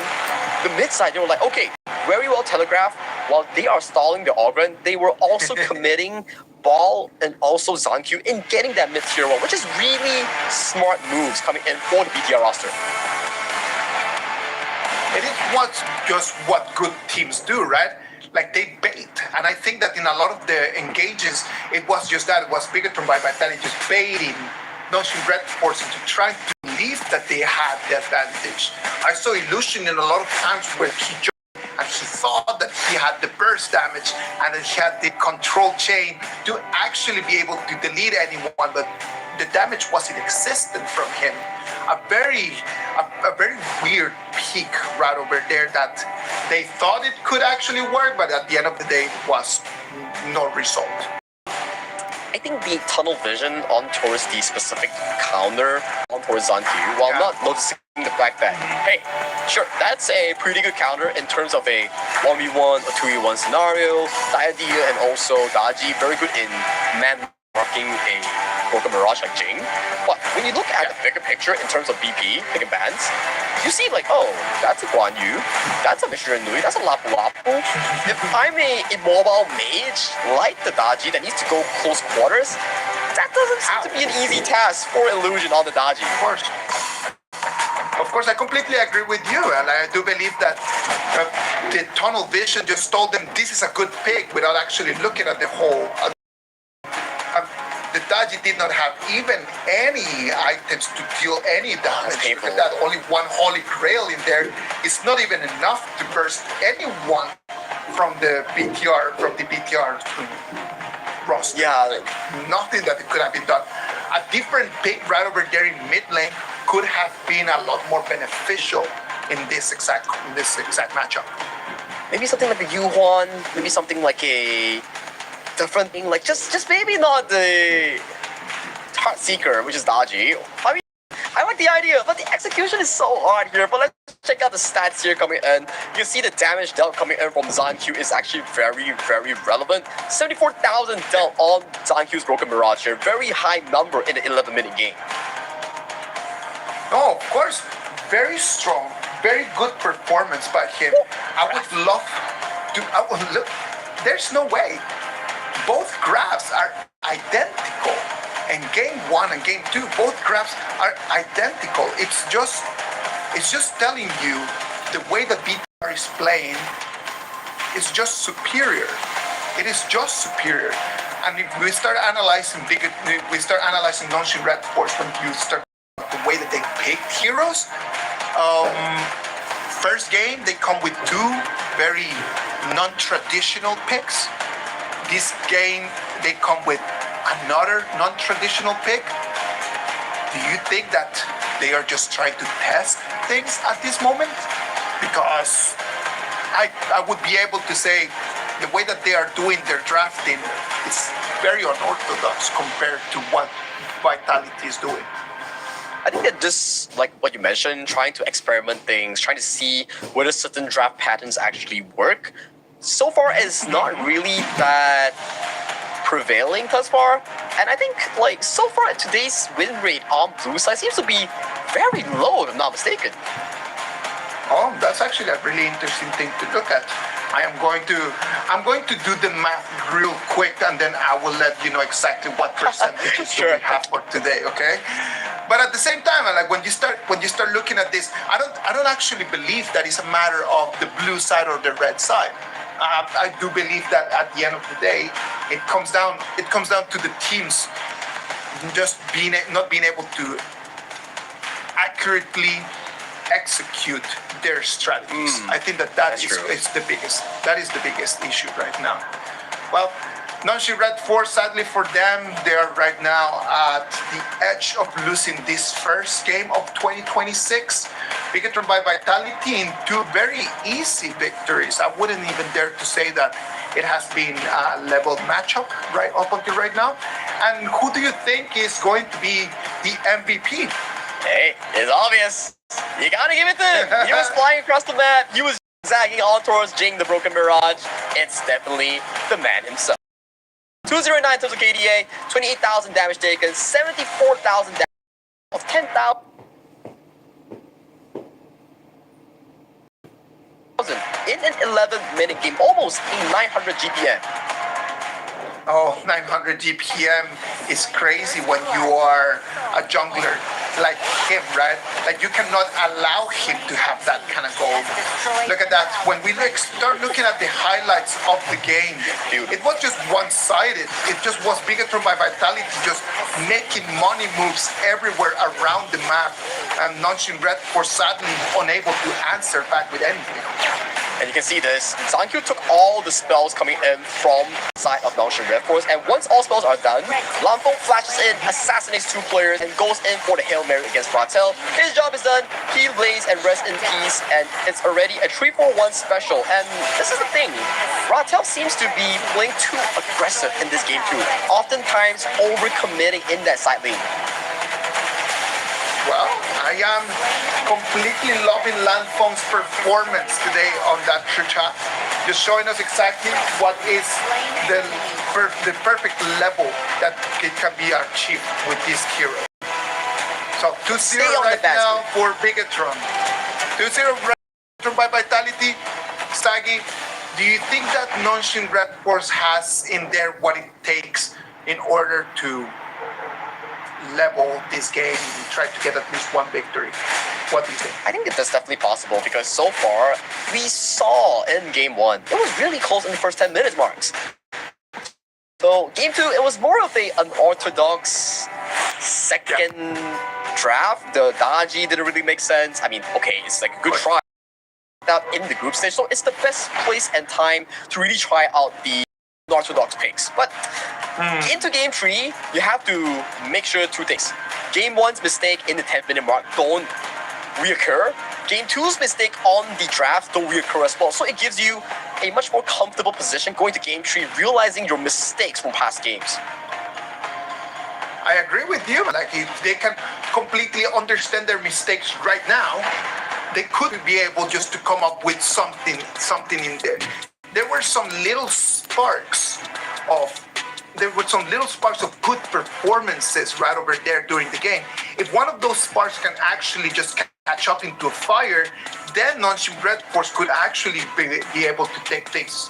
the mid side they were like, okay, very well telegraphed. While they are stalling the Ogren, they were also committing Ball and also Zanku in getting that mid tier 1, which is really smart moves coming in for the BTR roster. It is just what good teams do, right? Like they bait, and I think that in a lot of the engages, it was just that. It was Bigatron by Vitality just baiting Noxian Red Force into trying to believe that they had the advantage. I saw Illusion in a lot of times where he and he thought that he had the burst damage and that he had the control chain to actually be able to delete anyone, but the damage wasn't existent from him. A very weird peak right over there that they thought it could actually work, but at the end of the day, it was no result. I think the tunnel vision on towards the specific counter on towards Zanku, while not noticing the fact that, hey, sure, that's a pretty good counter in terms of a 1v1 or 2v1 scenario. Diadea and also Daji, very good in man-marking a Poké Mirage like Jing. But when you look at the bigger picture in terms of BP, pick and bans, you see like, oh, that's a Guan Yu, that's a Mishra Nui, that's a Lapu Lapu. If I'm a immobile mage like the Daji that needs to go close quarters, that doesn't seem to be an easy task for Illusion on the Daji. Of course, I completely agree with you, and I do believe that the tunnel vision just told them this is a good pick without actually looking at the whole. The Daji did not have even any items to deal any damage. With that only one Holy Grail in there, it's not even enough to burst anyone from the BTR roster. Yeah, nothing that could have been done. A different pick right over there in mid lane could have been a lot more beneficial in this exact matchup. maybe something like a Yuhuan, maybe something like a different thing, like just maybe not the Heart Seeker, which is Daji. I mean, I like the idea, but the execution is so hard here. But let's check out the stats here coming in. You can see the damage dealt coming in from ZanQ is actually very, very relevant. 74,000 dealt on ZanQ's Broken Mirage here. Very high number in an 11-minute game. No, of course, very strong, very good performance by him. I would love to. Look, there's no way. Both graphs are identical. And game 1 and game 2, both graphs are identical. It's just telling you the way that BTR is playing is just superior. It is just superior. And if we start analyzing Nonshin Red Force, when you start the way that they picked heroes, first game they come with 2 very non-traditional picks. This game they come with another non-traditional pick. Do you think that they are just trying to test things at this moment? Because I would be able to say the way that they are doing their drafting is very unorthodox compared to what Vitality is doing. I think that this, like what you mentioned, trying to experiment things, trying to see whether certain draft patterns actually work, so far is not really that prevailing thus far. And I think, like, so far today's win rate on blue side seems to be very low, if I'm not mistaken. Oh, that's actually a really interesting thing to look at. I'm going to do the math real quick, and then I will let you know exactly what percentages Sure. we have for today. Okay. But at the same time, like when you start looking at this, I don't actually believe that it's a matter of the blue side or the red side. I do believe that at the end of the day, it comes down to the teams just not being able to accurately execute their strategies. I think that is the biggest issue right now. Well, Nonshin Red Force, sadly for them, they are right now at the edge of losing this first game of 2026. Bigatron by Vitality in 2 very easy victories. I wouldn't even dare to say that it has been a level matchup right up until right now. And who do you think is going to be the MVP? Hey, it's obvious. You gotta give it to him. He was flying across the map. He was zagging all towards Jing, the Broken Mirage. It's definitely the man himself. 209 in terms of KDA, 28,000 damage taken, 74,000 damage of 10,000. In an 11-minute game, almost a 900 GPM. Oh, 900 GPM is crazy when you are a jungler like him, right? Like you cannot allow him to have that kind of gold. Look at that. When we start looking at the highlights of the game, it was just one-sided. It just was Bigatron by Vitality just making money moves everywhere around the map. And Nonshin Red Force sadly unable to answer back with anything. And you can see this. ZanQ took all the spells coming in from the side of Nonshin Red Force, and once all spells are done, Lampo flashes in, assassinates 2 players, and goes in for the Hail Mary against Ratel. His job is done, he lays and rests in peace, and it's already a 3-4-1 special. And this is the thing, Ratel seems to be playing too aggressive in this game too, oftentimes overcommitting in that side lane. Well, I am completely loving Lanfeng's performance today on that chat. Just showing us exactly what is the perfect level that it can be achieved with this hero. So 2-0 right now for Bigatron. 2-0 Bigatron by Vitality. Staggy, do you think that Nonshin Red Force has in there what it takes in order to level this game and try to get at least 1 victory? What do you think? I think that that's definitely possible because so far we saw in game 1 it was really close in the first 10 minutes marks. So game 2 it was more of an unorthodox second draft. The Daji didn't really make sense. I mean, okay, it's like a good try out in the group stage, so it's the best place and time to really try out the unorthodox picks. But into game 3, you have to make sure 2 things. Game 1's mistake in the 10th minute mark don't reoccur. Game 2's mistake on the draft don't reoccur as well. So it gives you a much more comfortable position going to Game 3, realizing your mistakes from past games. I agree with you. Like, if they can completely understand their mistakes right now, they could be able just to come up with something in there. There were some little sparks of good performances right over there during the game. If one of those sparks can actually just catch up into a fire, then non-team Red Force could actually be able to take things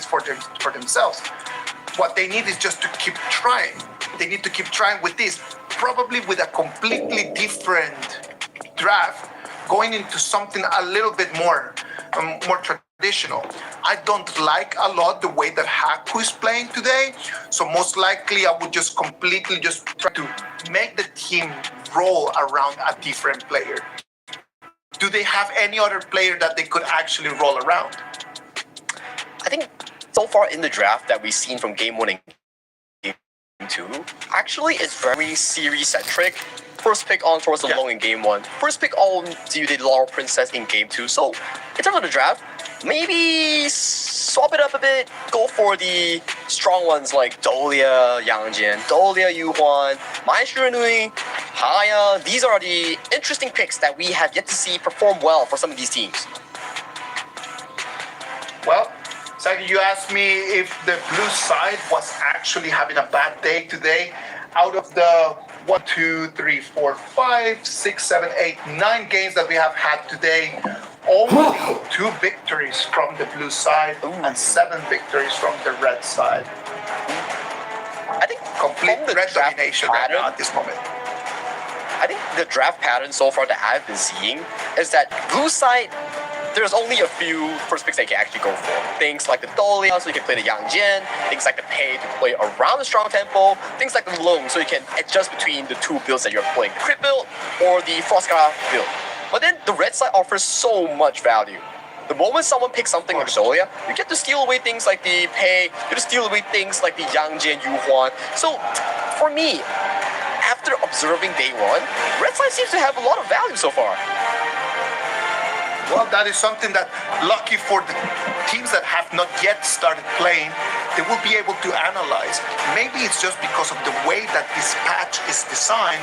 for themselves. What they need is just to keep trying. They need to keep trying with this, probably with a completely different draft, going into something a little bit more traditional. I don't like a lot the way that Haku is playing today, so most likely I would just completely just try to make the team roll around a different player. Do they have any other player that they could actually roll around? I think so far in the draft that we've seen from Game 1 and Game 2, actually it's very series-centric. First pick on towards the long in Game 1. First pick on to the Laurel Princess in Game 2. So, in terms of the draft, maybe swap it up a bit. Go for the strong ones like Dolia Yangjian, Dolia Yuhuan, Maestro Nui, Haya. These are the interesting picks that we have yet to see perform well for some of these teams. Well, Sagi, you asked me if the blue side was actually having a bad day today. Out of the 1, 2, 3, 4, 5, 6, 7, 8, 9 games that we have had today, only 2 victories from the blue side and 7 victories from the red side. I think Complete the red draft domination right pattern, now at this moment. I think the draft pattern so far that I've been seeing is that blue side, there's only a few first picks they can actually go for. Things like the Dolia, so you can play the Yangjian. Things like the Pei to play around the strong tempo. Things like the Long, so you can adjust between the 2 builds that you're playing, the Crit build or the Frostcara build. But then the red side offers so much value. The moment someone picks something like Dolia, you get to steal away things like the Pei, you get to steal away things like the Yangjian, Yuhuan. So for me, after observing day 1, red side seems to have a lot of value so far. Well, that is something that, lucky for the teams that have not yet started playing, they will be able to analyze. Maybe it's just because of the way that this patch is designed.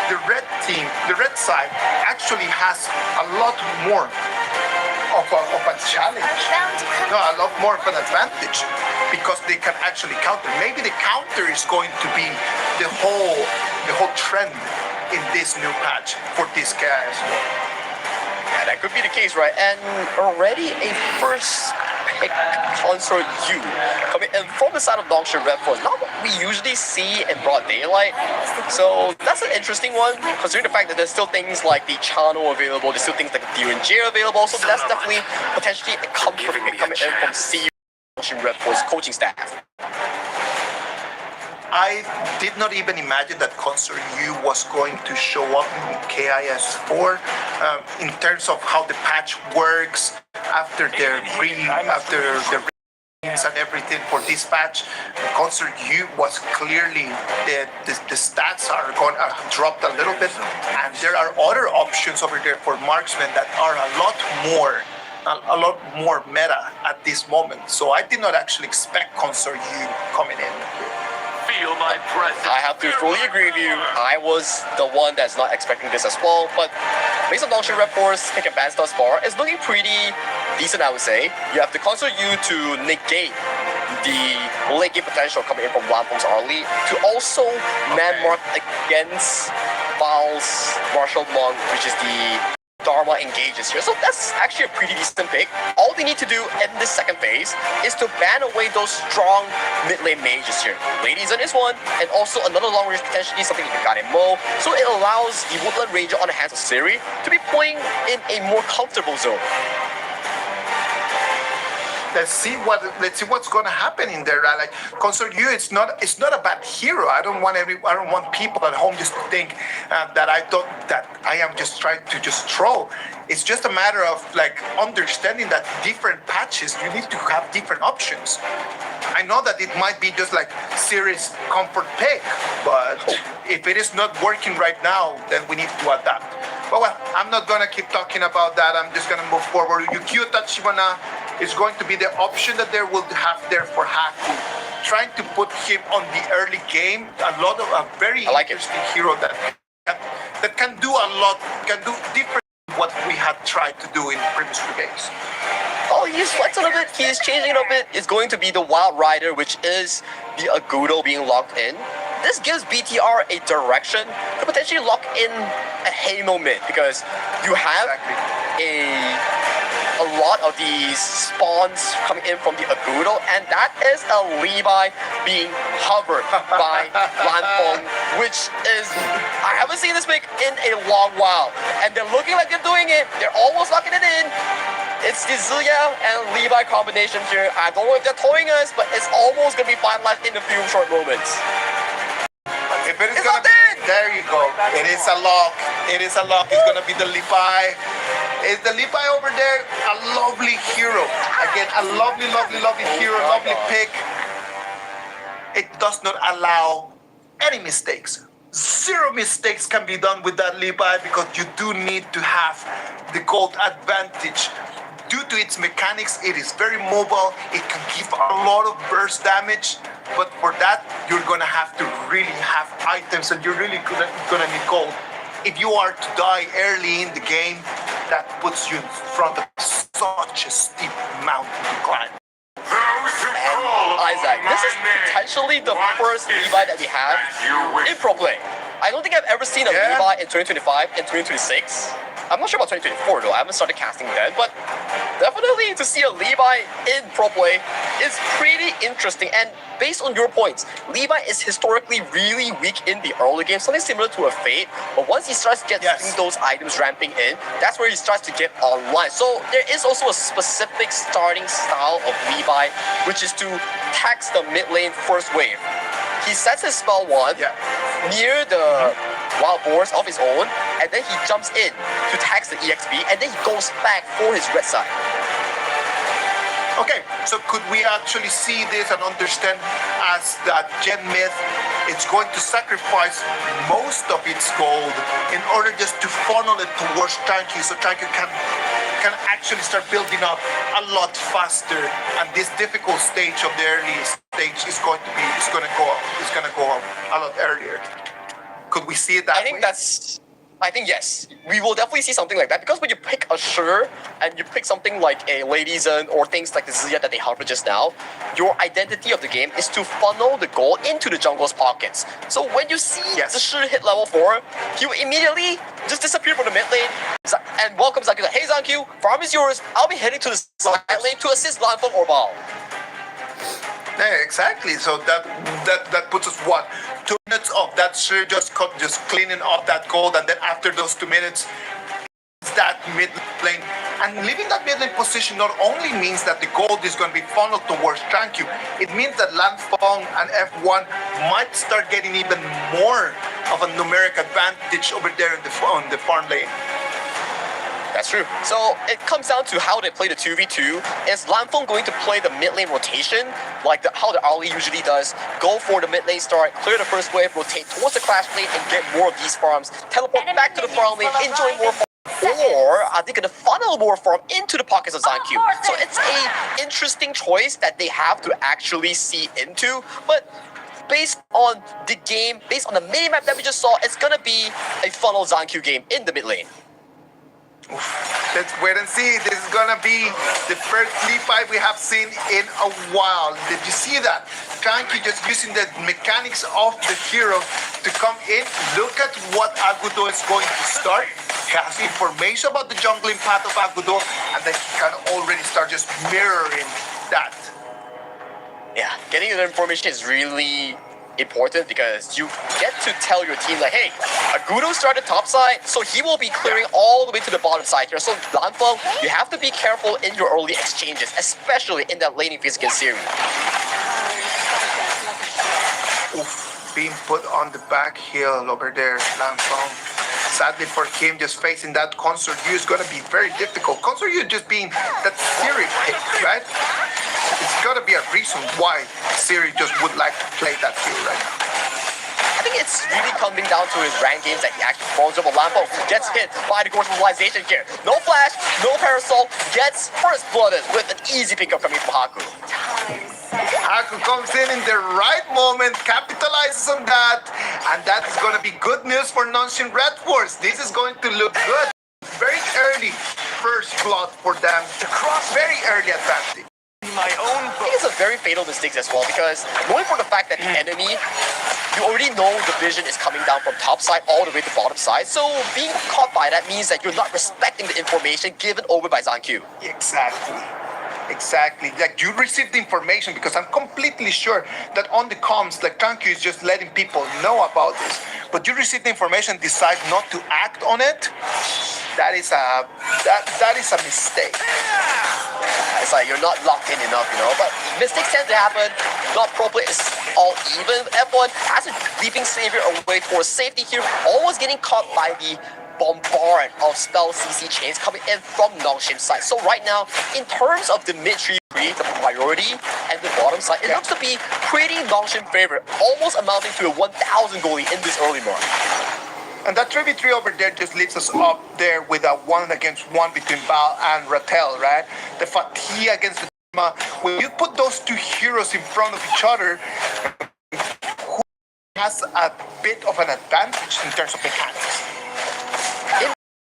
The red side, actually has a lot more of a challenge. No, a lot more of an advantage because they can actually counter. Maybe the counter is going to be the whole trend in this new patch for this KIS4. Yeah, that could be the case, right? And already a first pick Consort U coming in from the side of Dongshin Red Force. Not what we usually see in broad daylight. So that's an interesting one, considering the fact that there's still things like the Chano available, there's still things like the Direnjir available. So that's definitely potentially a comfort pick coming in from CU Dongshin Red Force coaching staff. I did not even imagine that Consort U was going to show up in KIS4 in terms of how the patch works after the and everything for this patch. Consort U was clearly the stats are dropped a little bit, and there are other options over there for marksmen that are a lot more meta at this moment. So I did not actually expect Consort U coming in. Feel my presence. I have to fully agree with you. I was the one that's not expecting this as well, but based on Dongshin Red Force pick and bans thus far, it's looking pretty decent, I would say. You have the Consort U to negate the late game potential coming in from Lampong's early, to also man mark against Val's Martial Monk, which is the Dharma engages here. So that's actually a pretty decent pick. All they need to do in this second phase is to ban away those strong mid-lane mages here. Ladies on this one, and also another long range potentially something you got in Mo. So it allows the Woodland Ranger on the hands of Siri to be playing in a more comfortable zone. Let's see what's going to happen in there. Like Consort U, it's not a bad hero. I don't want people at home just to think that I am just trying to just troll. It's just a matter of like understanding that different patches you need to have different options. I know that it might be just like Siri's comfort pick, but if it is not working right now, then we need to adapt. But well, I'm not gonna keep talking about that. I'm just gonna move forward. Yukio Tachibana is going to be the option that they will have there for Haku. Trying to put him on the early game. A very I like it. interesting hero that can do a lot, can do different than what we had tried to do in previous two games. Oh, he's flexing a bit. He is changing a bit. It's going to be the Wild Rider, which is the Agudo being locked in. This gives BTR a direction to potentially lock in a Halo mid because you have a lot of these spawns coming in from the Agudo, and that is a Levi being hovered by Lanfeng, which is, I haven't seen this pick in a long while, and they're looking like they're doing it. They're almost locking it in. It's the Zillia and Levi combination here. I don't know if they're toying us, but it's almost going to be finalized in a few short moments. If it is gonna be, there you go. It is a lock. It is a lock. It's gonna be the Levi. Is the Levi over there a lovely hero? Again, a lovely, lovely, lovely hero, lovely pick. It does not allow any mistakes. Zero mistakes can be done with that Levi because you do need to have the gold advantage. Due to its mechanics, it is very mobile. It can give a lot of burst damage, but for that, you're gonna have to really have items, and you're really gonna need gold. If you are to die early in the game, that puts you in front of such a steep mountain to climb. Isaac, this is potentially the first Levi that we have in pro play. I don't think I've ever seen a Levi in 2025 and 2026. I'm not sure about 2024 though, I haven't started casting then, but definitely to see a Levi in pro play is pretty interesting. And based on your points, Levi is historically really weak in the early game, something similar to a Fate, but once he starts getting those items ramping in, that's where he starts to get online. So there is also a specific starting style of Levi, which is to tax the mid lane first wave. He sets his spell one near the wild boars of his own, and then he jumps in to tax the EXP, and then he goes back for his red side. Okay, so could we actually see this and understand as that Gen Myth it's going to sacrifice most of its gold in order just to funnel it towards Tranky, so Tranky can actually start building up a lot faster, and this difficult stage of the early stage is going to go a lot earlier. Could we see it that way? I think yes. We will definitely see something like that because when you pick a Shur and you pick something like a Lady Zen or things like the Zillia that they hovered just now, your identity of the game is to funnel the gold into the jungle's pockets. So when you see the Shur hit level 4, he will immediately just disappear from the mid lane and welcome Zanku. Hey Zanku, farm is yours. I'll be heading to the side lane to assist Lanfeng or Baal. Yeah, exactly. So that puts us 2 minutes of that Shur just cleaning off that gold, and then after those 2 minutes, that mid lane. And leaving that mid lane position not only means that the gold is going to be funneled towards Tranku, it means that Lanfeng and F1 might start getting even more of a numeric advantage over there in on the farm lane. That's true. So it comes down to how they play the 2v2. Is Lanfeng going to play the mid lane rotation, like how the Ali usually does? Go for the mid lane start, clear the first wave, rotate towards the clash lane, and get more of these farms. Teleport back to the farm lane, enjoy more farm. Or are they going to funnel more farm into the pockets of Zanku? So it's a interesting choice that they have to actually see into. But based on the game, based on the minimap that we just saw, it's going to be a funnel Zanku game in the mid lane. Let's wait and see. This is gonna be the first Levi we have seen in a while. Did you see that? Tranky just using the mechanics of the hero to come in. Look at what Agudo is going to start. He has information about the jungling path of Agudo, and then he can already start just mirroring that. Yeah, getting the information is really important because you get to tell your team like, hey, Agudo started top side, so he will be clearing all the way to the bottom side here. So Lanfeng, you have to be careful in your early exchanges, especially in that laning phase against Siri. Oof, being put on the back hill over there, Lanfeng. Sadly for him, just facing that Consort U is going to be very difficult. Consort U just being that Siri pick, right? It's got to be a reason why Siri just would like to play that hero right now. I think it's really coming down to his rank games that he actually follows up with Lampo. Gets hit by the course mobilization here. No flash, no parasol, gets first blooded with an easy pickup coming from Haku. Haku comes in the right moment, capitalizes on that, and that is going to be good news for Nonshin Red Force. This is going to look good. Very early first blood for them. Very early advantage. My own I think it's a very fatal mistake as well, because knowing for the fact that the enemy, you already know the vision is coming down from top side all the way to bottom side, so being caught by that means that you're not respecting the information given over by Zankyu. Exactly. Exactly. Like, you received the information, because I'm completely sure that on the comms, like, Kankyu is just letting people know about this. But you receive the information, decide not to act on it. That is a mistake. It's like you're not locked in enough, you know. But mistakes tend to happen. Not properly. It's all even. F1 has a leaping savior away towards safety here, almost getting caught by the bombard of spell CC chains coming in from Nongshim's side. So right now, in terms of the mid-tree, the priority and the bottom side, it looks to be pretty Nongshim favorite, almost amounting to a 1,000 goalie in this early mark. And that 3v3 over there just leaves us up there with a 1-against-1 between Val and Rattel, right? The fatigue against the Dima. When you put those two heroes in front of each other, who has a bit of an advantage in terms of mechanics? In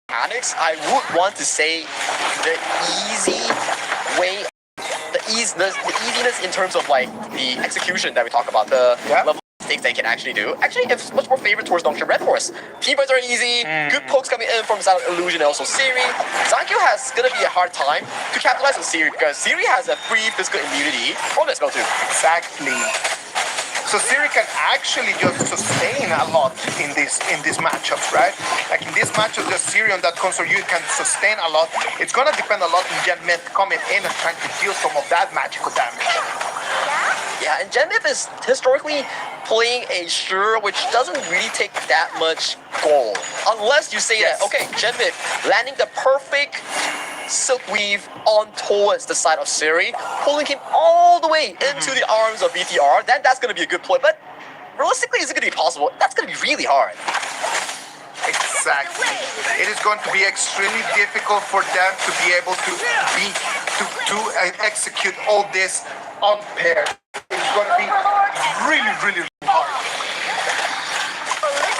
mechanics, I would want to say the easy way, the easiness in terms of like the execution that we talk about, the level things they can actually do. Actually, it's much more favored towards Nongshim Red Force. Team fights are easy, good pokes coming in from Silent Illusion and also Siri. Zankyu has gonna be a hard time to capitalize on Siri, because Siri has a free physical immunity from this spell too. Exactly. So Siri can actually just sustain a lot in these matchups, right? Like in this matchup, just Siri on that console, you can sustain a lot. It's gonna depend a lot on Gen Myth coming in and trying to deal some of that magical damage. Yeah, and Gen Myth is historically playing a sure, which doesn't really take that much gold. Unless you say that, okay, Gen Myth landing the perfect silk weave on towards the side of Siri, pulling him all the way into the arms of VTR, then that's going to be a good play. But realistically, is it going to be possible? That's going to be really hard. Exactly. It is going to be extremely difficult for them to be able to execute all this unpaired. It's going to be really, really hard.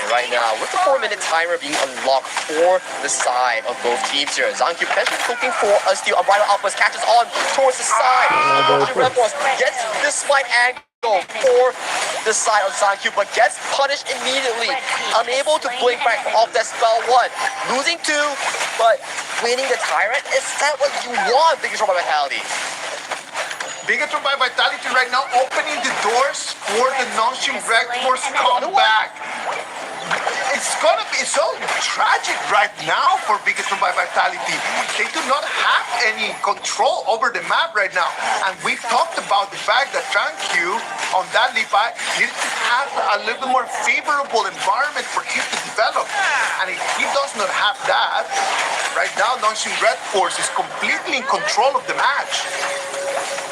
And right now, with the 4-minute timer being unlocked for the side of both teams here, Zankyu potentially looking for a steal. A bridal outburst catches on towards the side. Red Force gets this slight angle for the side of Zankyu, but gets punished immediately. Unable to blink back off that spell 1. Losing 2, but winning the Tyrant. Is that what you want, Biggest Robot Vitality? Bigatron by Vitality right now opening the doors for the Nongshim Red Force comeback. It's gonna be so tragic right now for Bigatron by Vitality. They do not have any control over the map right now. And we've talked about the fact that Kankyu on that Levi needs to have a little bit more favorable environment for him to develop. And if he does not have that, right now Nongshim Red Force is completely in control of the match.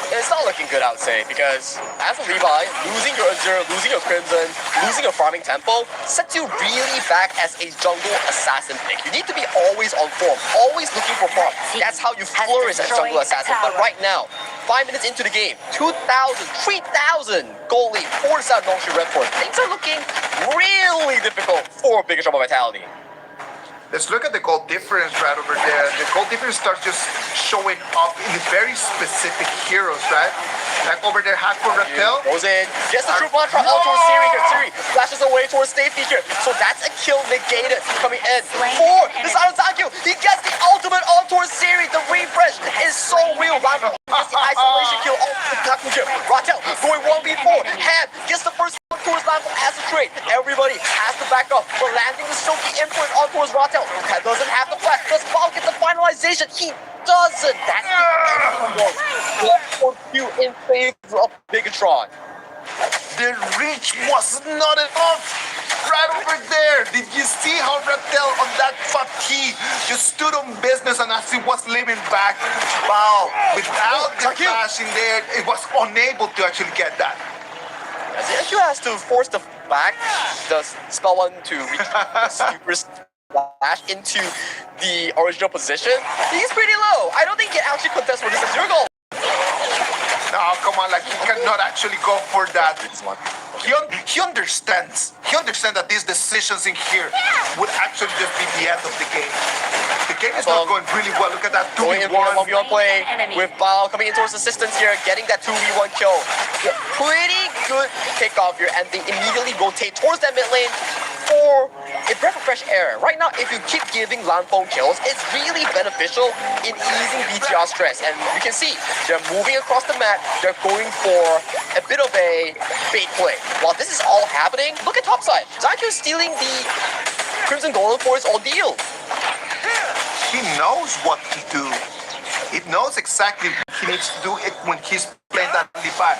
It's not looking good, I would say, because as a Levi, losing your Azure, losing your Crimson, losing your farming tempo sets you really back as a jungle assassin pick. You need to be always on form, always looking for farm. That's how you flourish as jungle assassin. But right now, 5 minutes into the game, 2,000, 3,000 goal lead for the side of Nongshim Red Force. Things are looking really difficult for Biggest Robot Vitality. Let's look at the goal difference right over there. The goal difference starts just showing up in the very specific heroes, right? Like over there, Haku Rattel. Goes in, gets the true mantra all towards Siri here. Siri flashes away towards safety here. So that's a kill negated coming in for the side of Zankyu. He gets the ultimate on towards Siri. The refresh is so real. Rattel gets the isolation kill on Haku here. Rattel going 1v4. Hand gets the first towards Lampo as a trade. Everybody has to back up. We're landing the Silky Imprint on towards Rattel. That doesn't have the flash. Does Val get the finalization? He doesn't. That's the end of the you in favor of Bigatron. The reach was not enough. Right over there. Did you see how Rattel on that fatigue just stood on business, and as he was leaving back, wow, without the flash in there, it was unable to actually get that. As Zanku has to force the back, the spell one to reach the super splash into the original position. He's pretty low. I don't think he actually contests for this as your goal. No, come on, like he cannot actually go for that. This one. He understands. He understands that these decisions in here would actually just be the end of the game. The game is not going really well. Look at that Going in 2v1. for a 1v1 play with Bao coming in towards assistance here, getting that 2v1 kill. Yeah, pretty good kickoff here, and they immediately rotate towards that mid lane for a breath of fresh air. Right now, if you keep giving Lanfeng kills, it's really beneficial in easing BTR stress. And you can see they're moving across the map. They're going for a bit of a bait play. While this is all happening, look at topside. Zanku stealing the Crimson Golem for his ordeal. He knows what to do. He knows exactly what he needs to do it when he's playing that Levi.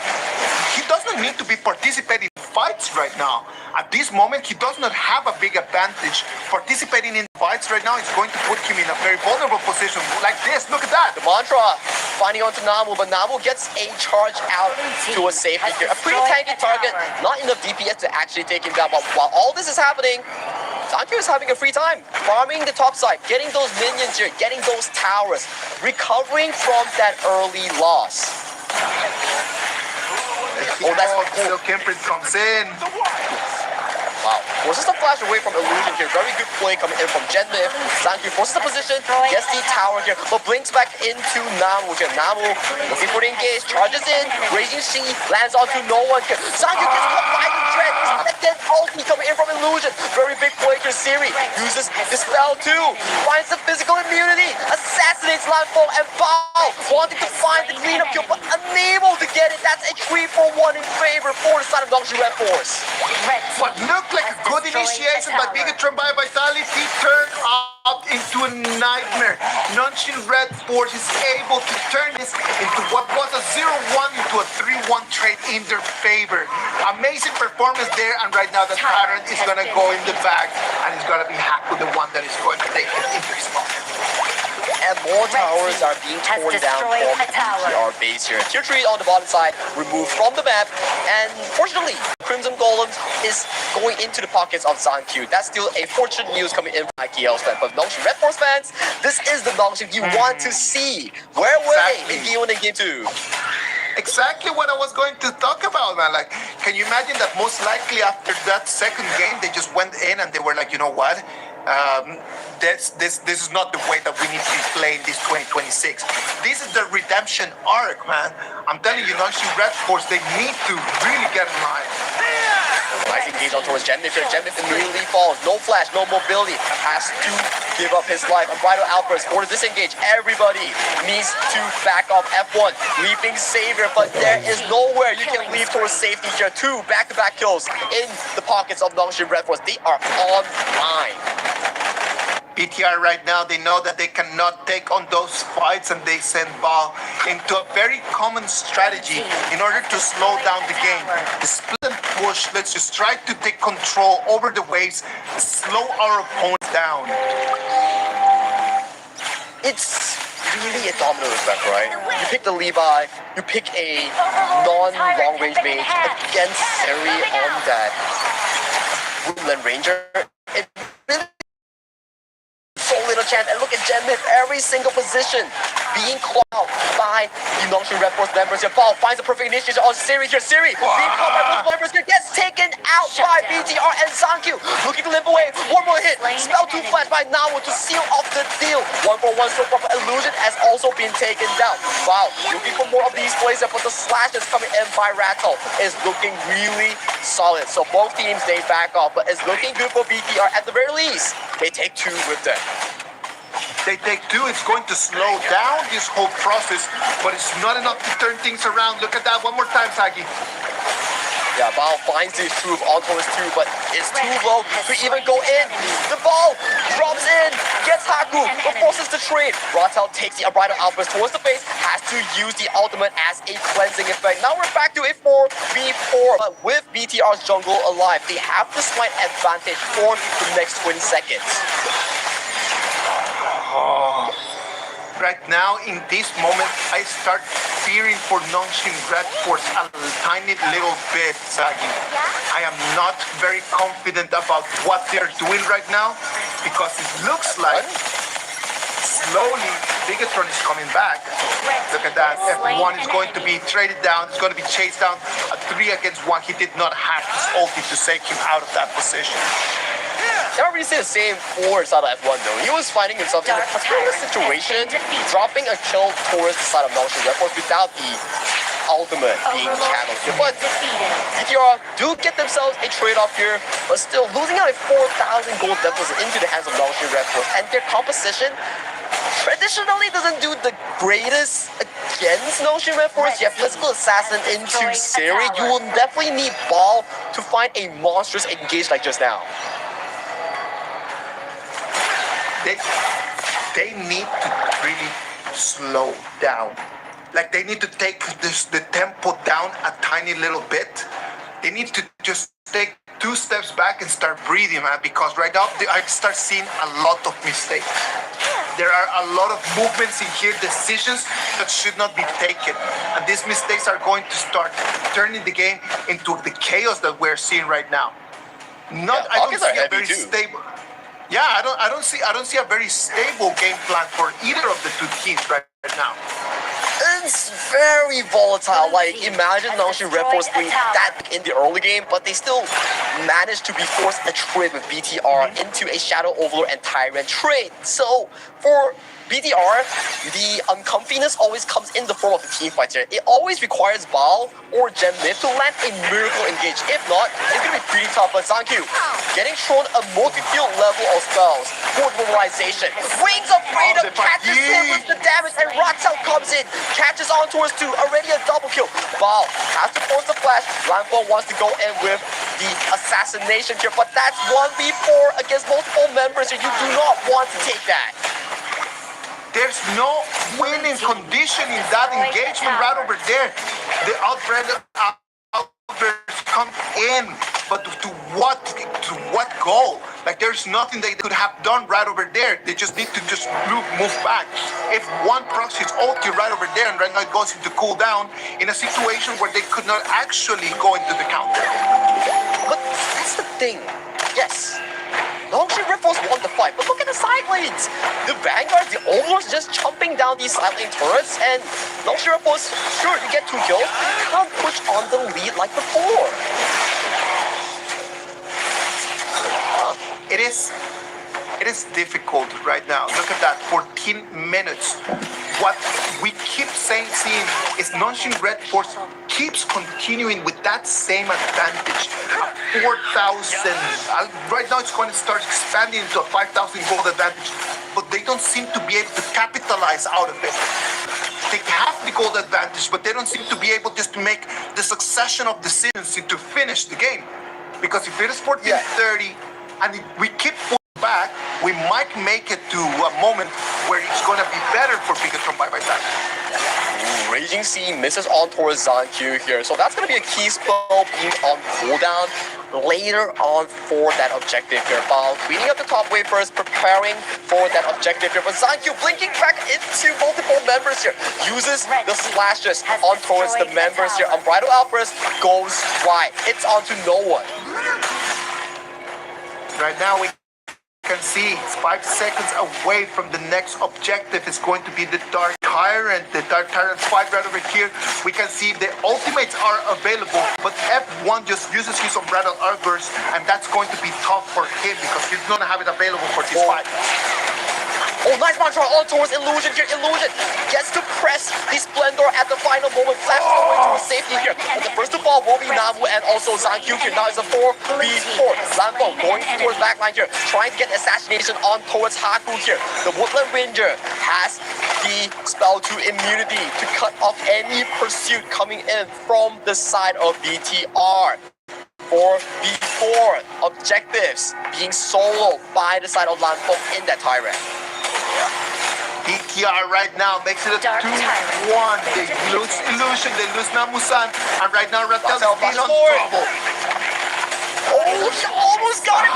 He doesn't need to be participating in fights right now. At this moment, he does not have a big advantage. Participating in fights right now is going to put him in a very vulnerable position like this. Look at that. The mantra finding onto Namu, but Namu gets a charge out to a safety here. A pretty tanky target, not enough DPS to actually take him down. But while all this is happening, Zanku is having a free time, farming the top side, getting those minions here, getting those towers, recovering from that early loss. Oh, that's what Silk Imprint comes in. Wow. Forces the flash away from Illusion here. Very good play coming in from Genmith. Zanku forces the position, gets the tower here, but blinks back into Namu here. Namu looking for the engage, charges in, Raging Sea, lands onto no one here. Zanku gets caught by the Dread. And then ulti coming in from Illusion. Very big play here. Siri uses Dispel too. Finds the physical immunity, assassinates Lanfeng and Bao, wanting to find the cleanup kill, but unable to get it. That's a 3-for-1 in favor for the side of Nongshu Red Force. What looked like a good initiation by Bigatron by Vitality turned out into a nightmare. Nongshu Red Force is able to turn this into what was a 0-1 into a 3-1 trade in their favor. Amazing performance there, and right now the Tyrant is gonna go in the back, and it's gonna be Haku the one that is going to take it into his spot. And more towers are being torn down from the BTR base here. Tier 3 on the bottom side, removed from the map. And fortunately, Crimson Golem is going into the pockets of Zanku. That's still a fortunate news coming in from IKL's fan. But Nongshu Red Force fans, this is the Nongshu you want to see. Where were they in Game 1 and Game 2? Exactly what I was going to talk about, man. Like, can you imagine that most likely after that second game, they just went in and they were like, you know what? This is not the way that we need to be playing this 2026. This is the redemption arc, man. I'm telling you, Nongshu Red Force, they need to really get in line. Nice engage on towards Genmith here. Genmith immediately falls. No flash, no mobility. Has to give up his life. Unbridled outburst for the disengage. Everybody needs to back off F1. Leaping Savior, but there is nowhere you can leave towards safety here. 2 back-to-back kills in the pockets of Nongshu Red Force. They are online. BTR right now, they know that they cannot take on those fights, and they send Bao into a very common strategy in order to slow down the game. The split and push, let's just try to take control over the waves, slow our opponents down. It's really a domino effect, right? You pick the Levi, you pick a non-long range mage against Seri on that Woodland Ranger. It really so little chance. And look at Genmith, every single position being caught by the Nongshu Red Force members here. Bao finds the perfect initiation on Siri here. Siri being caught by both members here, gets taken out by BTR and Zanku. Looking to limp away. One more hit. Spell 2 flash by Namu to seal off the deal. 1-for-1 so far. Illusion has also been taken down. Wow, looking for more of these plays, but the slashes coming in by Rattle is looking really solid. So both teams, they back off, but it's looking good for BTR. At the very least, they take 2 with them. They take 2, it's going to slow down this whole process, but it's not enough to turn things around. Look at that one more time, Sagi. Yeah, Bao finds the groove on towards 2, but it's too low to even go in. The ball drops in, gets Haku, but forces the trade. Ratel takes the Unbridled outburst towards the face, has to use the ultimate as a cleansing effect. Now we're back to a 4v4, but with BTR's jungle alive, they have the slight advantage for the next 20 seconds. Right now, in this moment, I start fearing for Nongshim Red Force a tiny little bit, Sagi. I am not very confident about what they're doing right now because it looks like slowly Bigatron is coming back. Look at that. F1 is going to be traded down. It's going to be chased down. A 3 against 1. He did not have his ulti to take him out of that position. Can't really say the same for side of F1 though. He was finding himself in a similar situation, dropping a kill towards the side of Nongshim Red Force without the ultimate being channeled here. But BTR do get themselves a trade-off here, but still losing out a 4,000 gold deficit into the hands of Nongshim Red Force, and their composition traditionally doesn't do the greatest against Nongshim Red Force. You have Physical Assassin into Siri. You will definitely need Ball to find a monstrous engage like just now. They need to really slow down. Like they need to take the tempo down a tiny little bit. They need to just take 2 steps back and start breathing, man, because right now I start seeing a lot of mistakes. There are a lot of movements in here, decisions that should not be taken. And these mistakes are going to start turning the game into the chaos that we're seeing right now. I don't see a very stable. Yeah, I don't see a very stable game plan for either of the 2 teams right now. It's very volatile. Like, imagine Nongshim Red Force doing that in the early game, but they still managed to be forced a trade with BTR into a Shadow Overlord and Tyrant trade. So, for BTR, the uncomfiness always comes in the form of the team fights here. It always requires Baal or Gem Mid to land a miracle engage. If not, it's going to be pretty tough. But Zankyu getting thrown a multi-field level of spells for mobilization. Wings of Freedom catches him with the damage, and Roxel comes in, catches on towards 2, already a double kill. Baal has to force the flash. Landfall wants to go in with the assassination here, but that's 1v4 against multiple members, and you do not want to take that. There's no winning condition in that engagement right over there. The outbreeders come in, but to what goal? Like there's nothing they could have done right over there. They just need to just move back. If one procs his ulti right over there and right now it goes into cooldown in a situation where they could not actually go into the counter. But that's the thing. Yes. Nongshim Red Force won the fight, but look at the side lanes. The Vanguard, the Overlords just chomping down these side lane turrets, and Nongshim Red Force, sure, you get 2 kills, you can't push on the lead like before. It is difficult right now. Look at that, 14 minutes. What we keep seeing is Nongshim Red Force keeps continuing with that same advantage. 4,000. Right now it's going to start expanding into a 5,000 gold advantage, but they don't seem to be able to capitalize out of it. They have the gold advantage, but they don't seem to be able just to make the succession of decisions to finish the game. Because if it is 14-30 and we keep back, we might make it to a moment where it's going to be better for Bigatron by time. Raging Sea misses on towards Zankyu here, so that's going to be a key spell being on cooldown later on for that objective here. While cleaning up the top wave first, preparing for that objective here. But Zankyu blinking back into multiple members here, uses the slashes on towards the members here. Unbridled Outburst goes wide. It's onto no one. Right now we can see it's 5 seconds away from the next objective. Is going to be the Dark Tyrant. The Dark Tyrant fight right over here. We can see the ultimates are available, but F1 just uses his Unbridled Outburst, and that's going to be tough for him because he's not have it available for this fight. Oh, nice mantra on towards Illusion here. Illusion gets to press the Splendor at the final moment. Flash away to safety here. But the first to fall will be Namu and also Zankyu here. Now it's a 4v4. Lambo going towards backline here, trying to get assassination on towards Haku here. The Woodland Ranger has the spell to immunity to cut off any pursuit coming in from the side of BTR. For the 4 objectives being soloed by the side of Lambo in that Tyrant. BTR right now makes it a 2-1. They lose Illusion, they lose Namusan, and right now Ratel is still on trouble. Oh, he almost got it!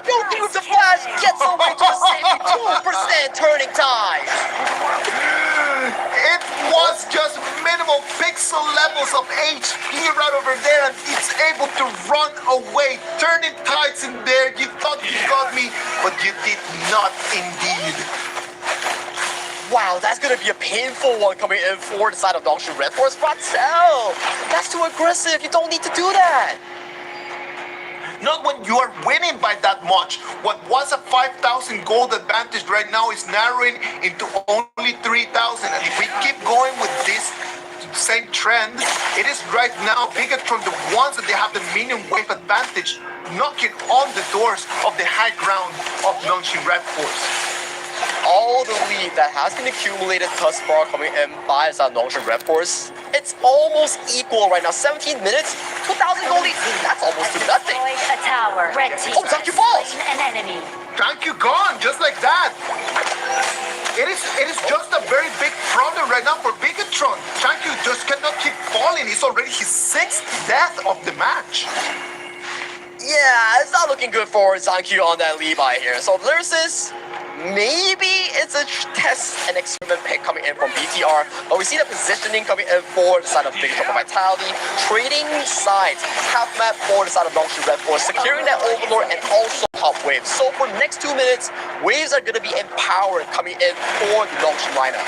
Guilty with the flash, gets away to the safety, 2% turning time. thousand levels of HP right over there, and it's able to run away, turning tides in there. You thought you got me, but you did not indeed. Wow, that's gonna be a painful one coming in for the side of Nongshin Red Force. Ratzel, that's too aggressive. You don't need to do that. Not when you are winning by that much. What was a 5,000 gold advantage right now is narrowing into only 3,000. And if we keep going with this same trend, it is right now Bigatron, the ones that they have the minion wave advantage, knocking on the doors of the high ground of Nongshin Red Force. All the lead that has been accumulated thus far coming in by Nongshin Red Force, it's almost equal right now. 17 minutes, 2,000 gold lead. That's almost to nothing. Destroyed a tower. Red team Oh, Zanku falls. slain an enemy. Thank you, gone, just like that. It is just a very big problem right now for Bigatron. Thank you just cannot keep falling. It's already his 6th death of the match. Yeah, it's not looking good for Zanku on that Levi here. So there's this. Maybe it's a test and experiment pick coming in from BTR, but we see the positioning coming in for the side of Big Trouble Vitality, trading sides, half map for the side of Nongshin Red Force, securing that Overlord and also top wave. So for the next 2 minutes, waves are going to be empowered coming in for the Nongshin lineup.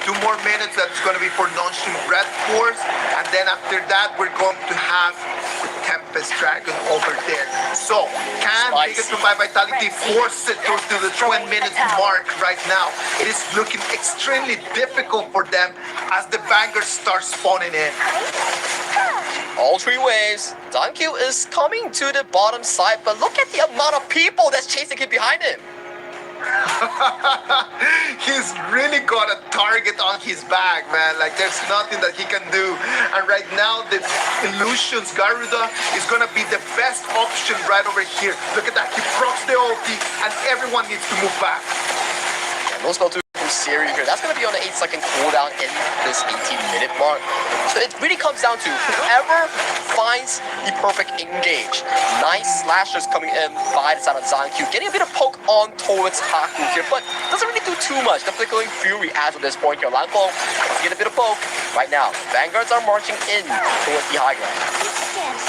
2 more minutes, that's going to be for Nongshin Red Force, and then after that we're going to have the Tempest Dragon over there. So can Bigatron by Vitality force it through to the 20 minutes mark right now? It is looking extremely difficult for them as the Vanguard starts spawning in. All 3 waves. Zanku is coming to the bottom side, but look at the amount of people that's chasing him behind him. He's really got a target on his back, man. Like, there's nothing that he can do. And right now, the Illusions Garuda is gonna be the best option right over here. Look at that, he procs the ulti, and everyone needs to move back. Yeah, no spell to from Siri here. That's gonna be on the 8-second cooldown in this 18-minute mark. So it really comes down to whoever finds the perfect engage. Nice slashers coming in by the side of Zanku, getting a bit of poke on towards Haku here, but doesn't really do too much. The Flickering Fury as of this point here. Lanfo, let's get a bit of poke. Right now, Vanguards are marching in towards the high ground.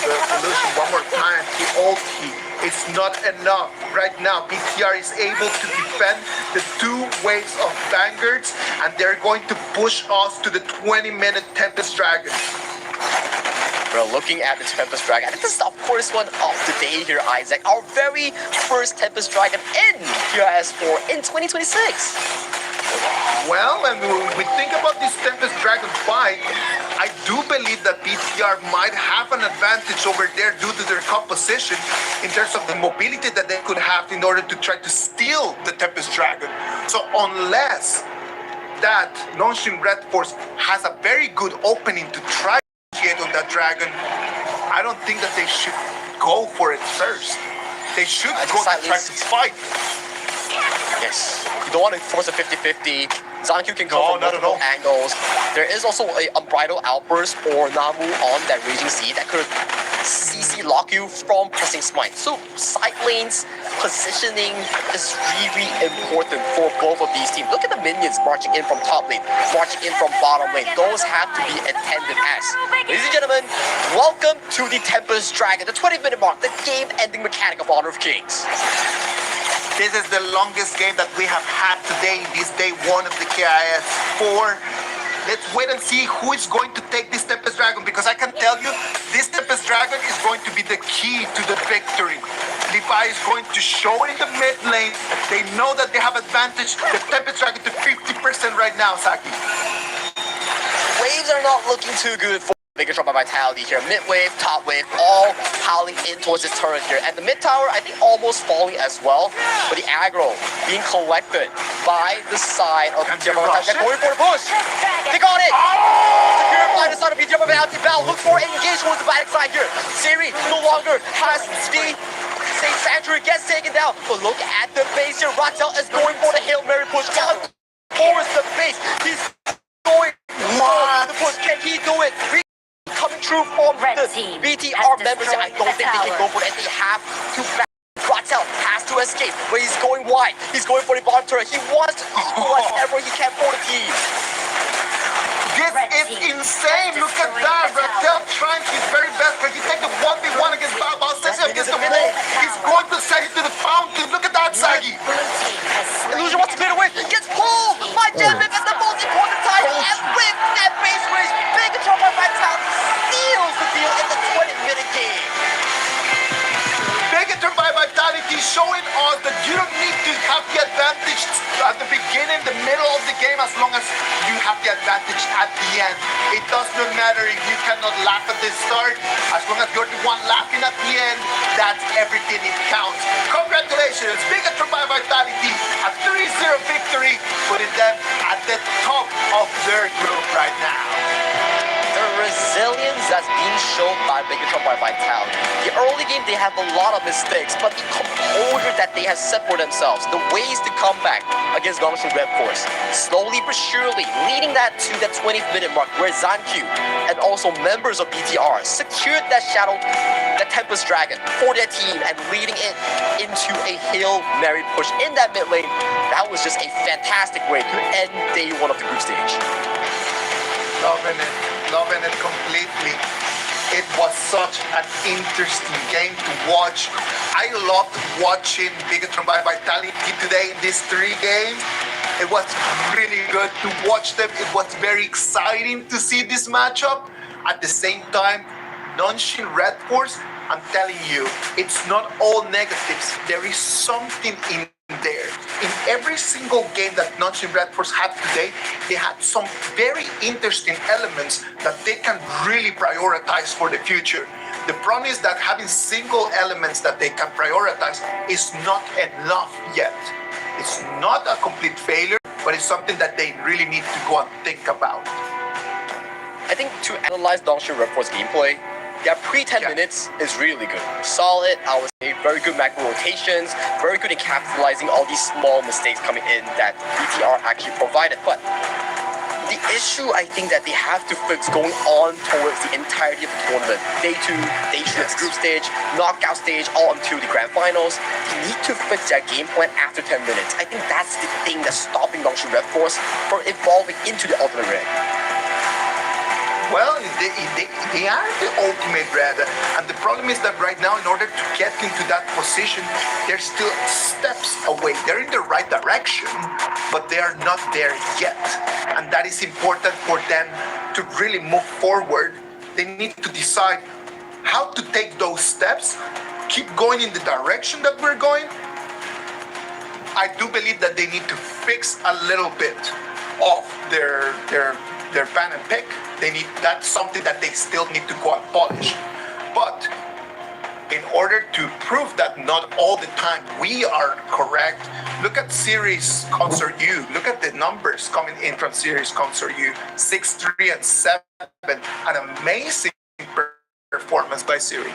The solution one more time, the ulti. It's not enough. Right now, BTR is able to defend the 2 waves of Vanguards, and they're going to push us to the 20-minute Tempest Dragon. We're looking at the Tempest Dragon. I think this is our first one of the day here, Isaac. Our very first Tempest Dragon in KIS4 in 2026. Well, and when we think about this Tempest Dragon fight, I do believe that BTR might have an advantage over there due to their composition in terms of the mobility that they could have in order to try to steal the Tempest Dragon. So unless that Nongshin Red Force has a very good opening to try to get on that dragon, I don't think that they should go for it first. They should go to try to fight. Yes. You don't want to force a 50-50. Zanku can come from multiple angles. There is also a Unbridled Outburst or Namu on that Raging Sea that could CC lock you from pressing Smite. So side lanes positioning is really important for both of these teams. Look at the minions marching in from top lane, marching in from bottom lane. Those have to be attended as. Ladies and gentlemen, welcome to the Tempest Dragon, the 20-minute mark, the game-ending mechanic of Honor of Kings. This is the longest game that we have had today, this day 1 of the KIS4. Let's wait and see who is going to take this Tempest Dragon, because I can tell you, this Tempest Dragon is going to be the key to the victory. Levi is going to show it in the mid lane. They know that they have advantage. The Tempest Dragon to 50% right now, Saki. Waves are not looking too good for Bigger Trouble Vitality here. Mid wave, top wave, all piling in towards this turret here. And the mid tower, I think, almost falling as well. But the aggro being collected by the side of BTR Vitality. They're going for the push. They got it! Secure by the side of BTR Vitality. Val looks for engagement with the back side here. Siri no longer has the safe sanctuary, gets taken down. But look at the base here. Ratzel is going for the Hail Mary push. Down towards the base. He's going for the push. Can he do it? Coming true from the BTR members. I don't think they can go for it. They have to back. Ratzel has to escape, but he's going wide. He's going for the bottom turret. He wants to do whatever he can for the team. This is insane. Look at that. Ratel trying his very best. Can he take the 1v1 against Bao? Sets him against the wall. He's going to send it to the fountain. Look at that, Sagi. Illusion wants to clear away. Gets pulled by Jemip at the most important time. And with that base race, big trouble by Town seals the deal in the 20-minute game. Bigoted by Vitality, showing us that you don't need to have the advantage at the beginning, the middle of the game, as long as you have the advantage at the end. It does not matter if you cannot laugh at the start. As long as you're the one laughing at the end, that's everything it counts. Congratulations, Bigoted by Vitality, a 3-0 victory, putting them at the top of their group right now. The resilience that's being shown by Bigatron by Vitality. The early game, they have a lot of mistakes, but the composure that they have set for themselves, the ways to come back against Gongsun Red Force, slowly but surely leading that to the 20th minute mark where Zankyu and also members of BTR secured that Shadow, the Tempest Dragon for their team and leading it into a Hail Mary push in that mid lane. That was just a fantastic way to end day one of the group stage. Loving it completely. It was such an interesting game to watch. I loved watching Bigatron by Vitality today in these 3 games. It was really good to watch them. It was very exciting to see this matchup. At the same time, Nonshin Red Force, I'm telling you, it's not all negatives. There is something in there. In every single game that Nonshin Red Force had today, they had some very interesting elements that they can really prioritize for the future. The problem is that having single elements that they can prioritize is not enough yet. It's not a complete failure, but it's something that they really need to go and think about. I think to analyze Nonshin Red Force gameplay, their pre-10 minutes is really good. Solid, I would say, very good macro rotations, very good in capitalizing all these small mistakes coming in that BTR actually provided. But the issue I think that they have to fix going on towards the entirety of the tournament, day 2, day 3, group stage, knockout stage, all until the grand finals, they need to fix their game plan after 10 minutes. I think that's the thing that's stopping Nonshin Red Force from evolving into the ultimate red. Well, they are the ultimate red, and the problem is that right now, in order to get into that position, they're still steps away. They're in the right direction, but they are not there yet, and that is important for them to really move forward. They need to decide how to take those steps, keep going in the direction that we're going. I do believe that they need to fix a little bit of their pan and pick. That's something that they still need to go and polish. But in order to prove that not all the time we are correct, look at Series Concert U. Look at the numbers coming in from Series Concert U. 6, 3, and 7. An amazing performance by Siri.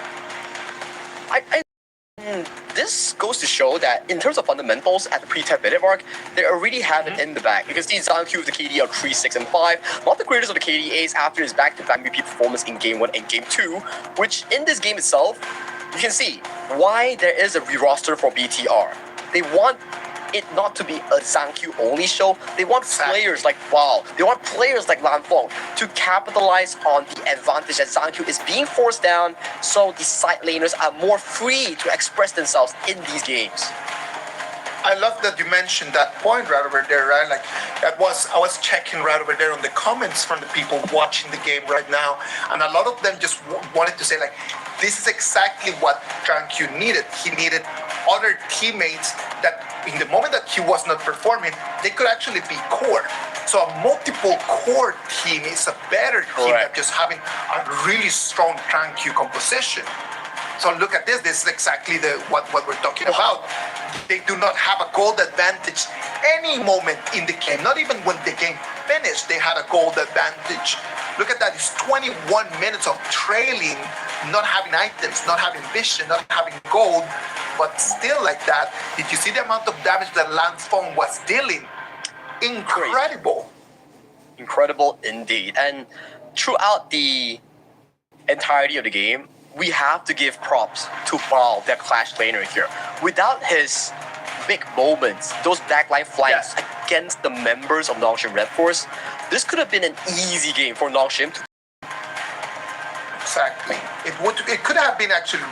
This goes to show that in terms of fundamentals at the pre-10 minute mark, they already have it in the bag. Because the Zankyu of the KD are 3, 6, and 5, not the greatest of the KDAs after his back-to-back MVP performance in Game 1 and Game 2, which in this game itself, you can see why there is a re-roster for BTR. They want it not to be a Zankyu only show. They want players like Bao, they want players like Lanfeng to capitalize on the advantage that Zankyu is being forced down, so the side laners are more free to express themselves in these games. I love that you mentioned that point right over there, right? Like I was checking right over there on the comments from the people watching the game right now, and a lot of them just wanted to say like, this is exactly what Zankyu needed. He needed other teammates that in the moment that he was not performing, they could actually be core. So a multiple core team is a better team than just having a really strong Zankyu composition. So look at this. This is exactly what we're talking about. They do not have a gold advantage any moment in the game. Not even when the game finished, they had a gold advantage. Look at that. It's 21 minutes of trailing, not having items, not having vision, not having gold, but still like that. Did you see the amount of damage that Lanfeng was dealing? Incredible. Incredible indeed. And throughout the entirety of the game, we have to give props to Bao, their Clash laner here. Without his big moments, those backline flanks Yes. against the members of Nongshim Red Force, this could have been an easy game for Nongshim to. Exactly. It could have been actually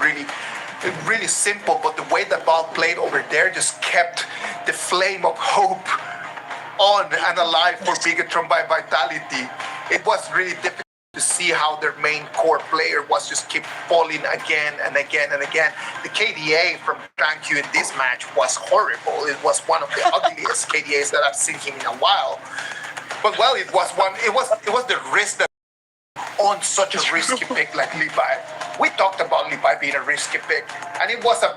really simple, but the way the ball played over there just kept the flame of hope on and alive for Bigatron by Vitality. It was really difficult to see how their main core player was just keep falling again and again and again. The KDA from Thank You in this match was horrible. It was one of the ugliest KDAs that I've seen him in a while. But well, it was the risk that on such a risky pick like Levi. We talked about Levi being a risky pick, and it was a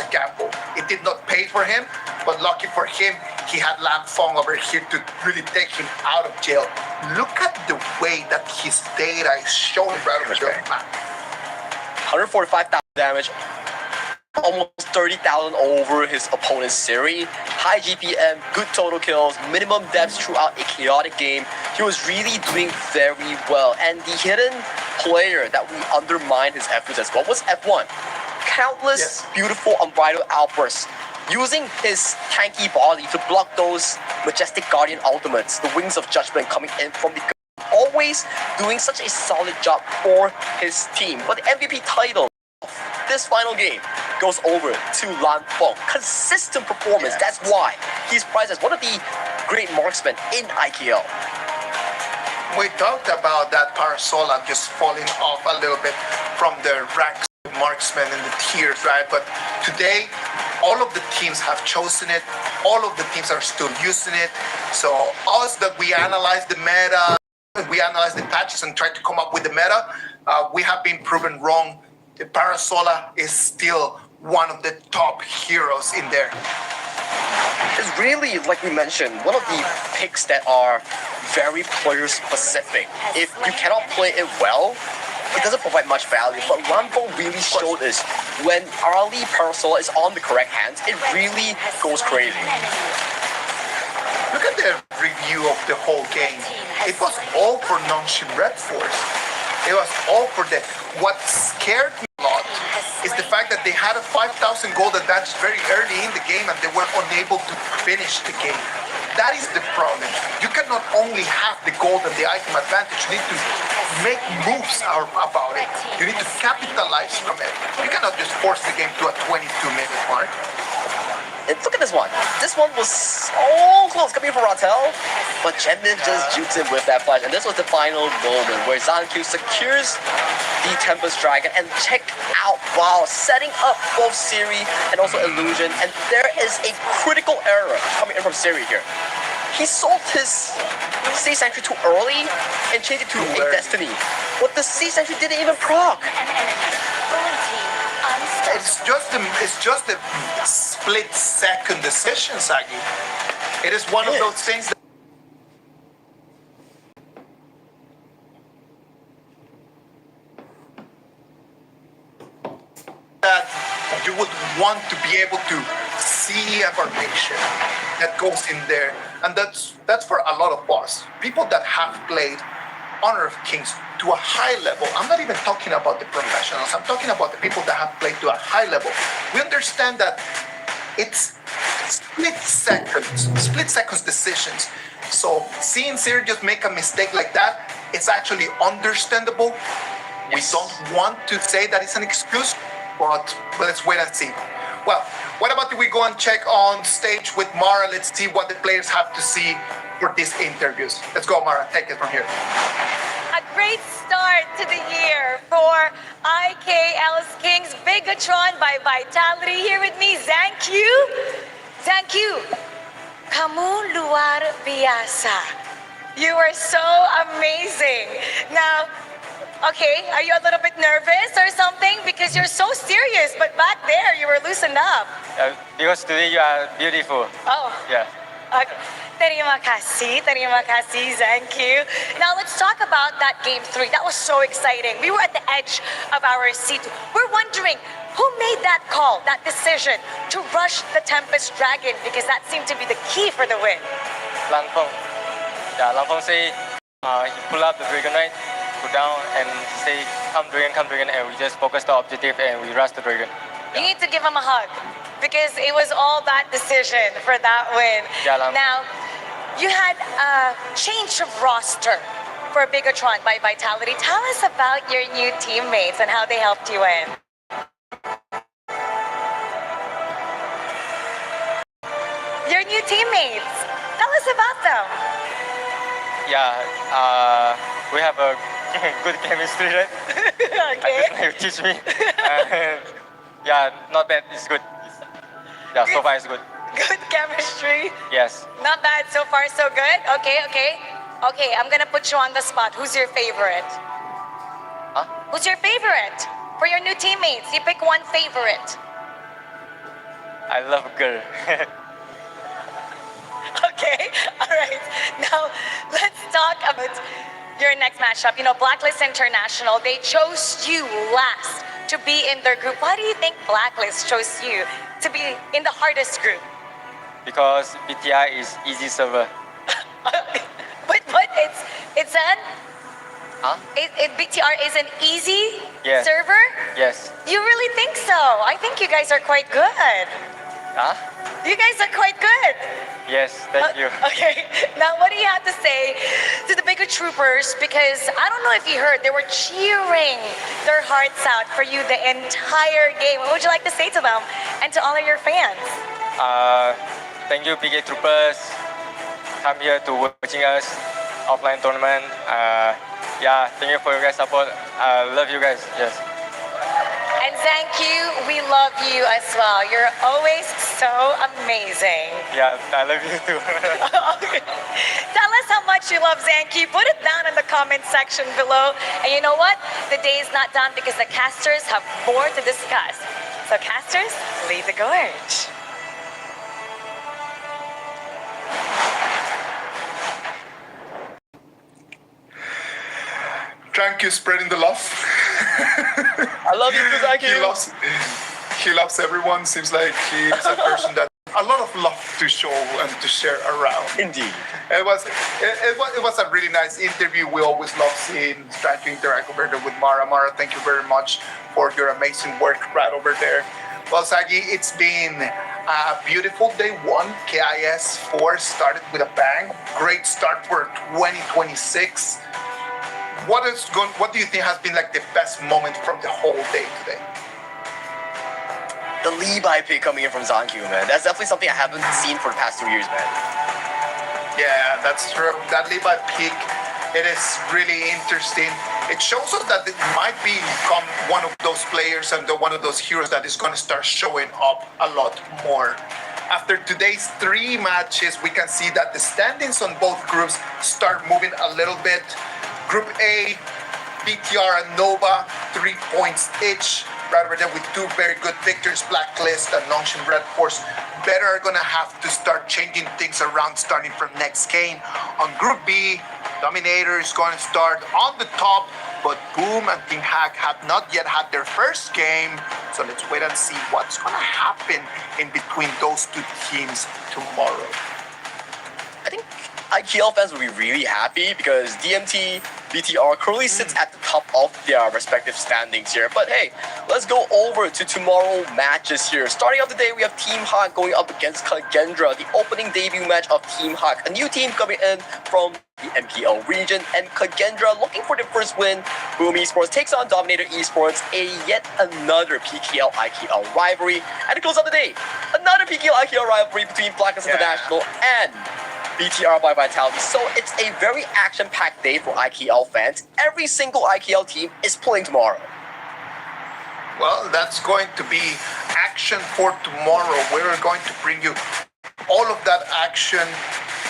gamble. It did not pay for him, but lucky for him, he had Lam Fong over here to really take him out of jail. Look at the way that his data is showing right over there, man. 145,000 damage, almost 30,000 over his opponent's Siri. High GPM, good total kills, minimum deaths throughout a chaotic game. He was really doing very well. And the hidden player that we undermined his efforts as well was F1. Countless beautiful unbridled outbursts, using his tanky body to block those majestic Guardian ultimates, the Wings of Judgment coming in from the always doing such a solid job for his team. But the MVP title this final game goes over to Lan Fong. Consistent performance, that's why he's prized as one of the great marksmen in IKL. We talked about that Parasola just falling off a little bit from the ranks of marksmen and the tiers, right? But today, all of the teams have chosen it. All of the teams are still using it. So us that we analyze the meta, we analyze the patches and try to come up with the meta, we have been proven wrong. The Parasola is still one of the top heroes in there. It's really, like we mentioned, one of the picks that are very player specific. If you cannot play it well, it doesn't provide much value. But Lambo really showed us when early Parasola is on the correct hands, it really goes crazy. Look at the review of the whole game. It was all for Nongshim Red Force. It was all for them. What scared me a lot is the fact that they had a 5,000 gold advantage very early in the game and they were unable to finish the game. That is the problem. You cannot only have the gold and the item advantage, you need to make moves about it. You need to capitalize from it. You cannot just force the game to a 22-minute mark. And look at this one. This one was so close coming from Ratel, but Jetman just jukes him with that flash. And this was the final moment where Zanq secures the Tempest Dragon. And check out, wow, setting up both Siri and also Illusion. And there is a critical error coming in from Siri here. He sold his Sea Sentry too early and changed it to a Destiny. But the Sea Sentry didn't even proc. It's just a split-second decision, Sagi. It is one of those things that you would want to be able to see information that goes in there, and that's for a lot of us, people that have played Honor of Kings to a high level. I'm not even talking about the professionals. I'm talking about the people that have played to a high level. We understand that it's split seconds decisions. So seeing Siri just make a mistake like that, it's actually understandable. We don't want to say that it's an excuse, but let's wait and see. Well, what about if we go and check on stage with Mara? Let's see what the players have to see for these interviews. Let's go, Mara. Take it from here. A great start to the year for IKL's Kings Bigatron by Vitality. Here with me, Zanq. Zanq, kamu luar biasa. You are so amazing. Now, okay, are you a little bit nervous or something? Because you're so serious, but back there you were loosened up. Because today you are beautiful. Oh. Yeah. Okay. Terima kasih, Zanq. Now let's talk about that game 3. That was so exciting. We were at the edge of our seat. We're wondering who made that call, that decision to rush the Tempest Dragon, because that seemed to be the key for the win. Lan Fong. Yeah, Lan Fong say he pull up the Dragon Knight, go down and say come dragon, and we just focus the objective and we rush the dragon. You need to give him a hug. because it was all that decision for that win. Yeah, Lam. Now, you had a change of roster for Bigatron by Vitality. Tell us about your new teammates and how they helped you win. Your new teammates. Tell us about them. Yeah, we have a good chemistry, right? Okay. You teach me. Yeah, not bad. It's good. Yeah, so far it's good. Good chemistry. Yes. Not bad so far, so good. Okay, I'm gonna put you on the spot. Who's your favorite? Huh? Who's your favorite? For your new teammates, you pick one favorite. I love a girl. Okay, all right. Now, let's talk about your next matchup. You know, Blacklist International, they chose you last to be in their group. Why do you think Blacklist chose you to be in the hardest group? Because BTI is easy server. But it's an Huh? BTR is an easy Yes. server? Yes. You really think so? I think you guys are quite good. Huh? You guys are quite good. Yes, thank you. Okay, now what do you have to say to the bigger troopers? Because I don't know if you heard, they were cheering their hearts out for you the entire game. What would you like to say to them and to all of your fans? Thank you, PK Troopers. Come here to watching us offline tournament. Yeah, thank you for your guys' support. Love you guys. Yes. And thank you, we love you as well. You're always so amazing. Yeah, I love you too. Tell us how much you love Zanky. Put it down in the comment section below. And you know what? The day is not done because the casters have more to discuss. So casters, lead the gorge. Thank you, spreading the love. I love you too, thank you. He loves everyone. Seems like he's a person that a lot of love to show and to share around. Indeed. It was a really nice interview. We always love trying to interact over there with Mara. Mara, thank you very much for your amazing work right over there. Well, Sagi, it's been a beautiful day one. KIS4 started with a bang. Great start for 2026. What do you think has been like the best moment from the whole day today? The Levi pick coming in from Zankyu, man. That's definitely something I haven't seen for the past 2 years, man. Yeah, that's true. That Levi pick, it is really interesting. It shows us that it might become one of those players and one of those heroes that is going to start showing up a lot more. After today's 3 matches, we can see that the standings on both groups start moving a little bit. Group A, BTR and Nova, 3 points each. Right over there with 2 very good victors, Blacklist and Longshin Red Force. Better are going to have to start changing things around starting from next game. On Group B, Dominator is going to start on the top, but Boom and Team Hack have not yet had their first game. So let's wait and see what's going to happen in between those 2 teams tomorrow. I think IKL fans will be really happy because DMT, BTR currently sits at the top of their respective standings here. But hey, let's go over to tomorrow matches here. Starting off the day, we have Team Hawk going up against Kagendra, the opening debut match of Team Hawk. A new team coming in from the MPL region, and Kagendra looking for the first win. Boom Esports takes on Dominator Esports, a yet another PKL IKL rivalry. And to close out the day, another PKL IKL rivalry between Blacklist International and BTR by Vitality. So it's a very action-packed day for IKL fans. Every single IKL team is playing tomorrow. Well, that's going to be action for tomorrow. We're going to bring you all of that action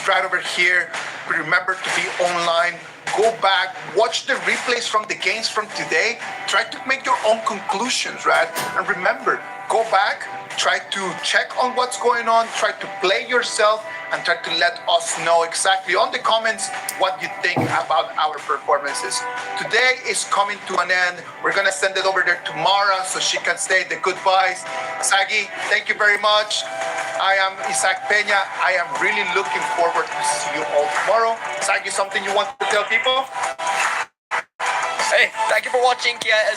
right over here. Remember to be online. Go back, watch the replays from the games from today. Try to make your own conclusions, right? And remember, go back, try to check on what's going on, try to play yourself, and try to let us know exactly on the comments what you think about our performances. Today is coming to an end. We're gonna send it over there to Mara so she can say the goodbyes. Sagi, thank you very much. I am Isaac Peña. I am really looking forward to see you all tomorrow. Sagi, something you want to tell people? Hey, thank you for watching KIS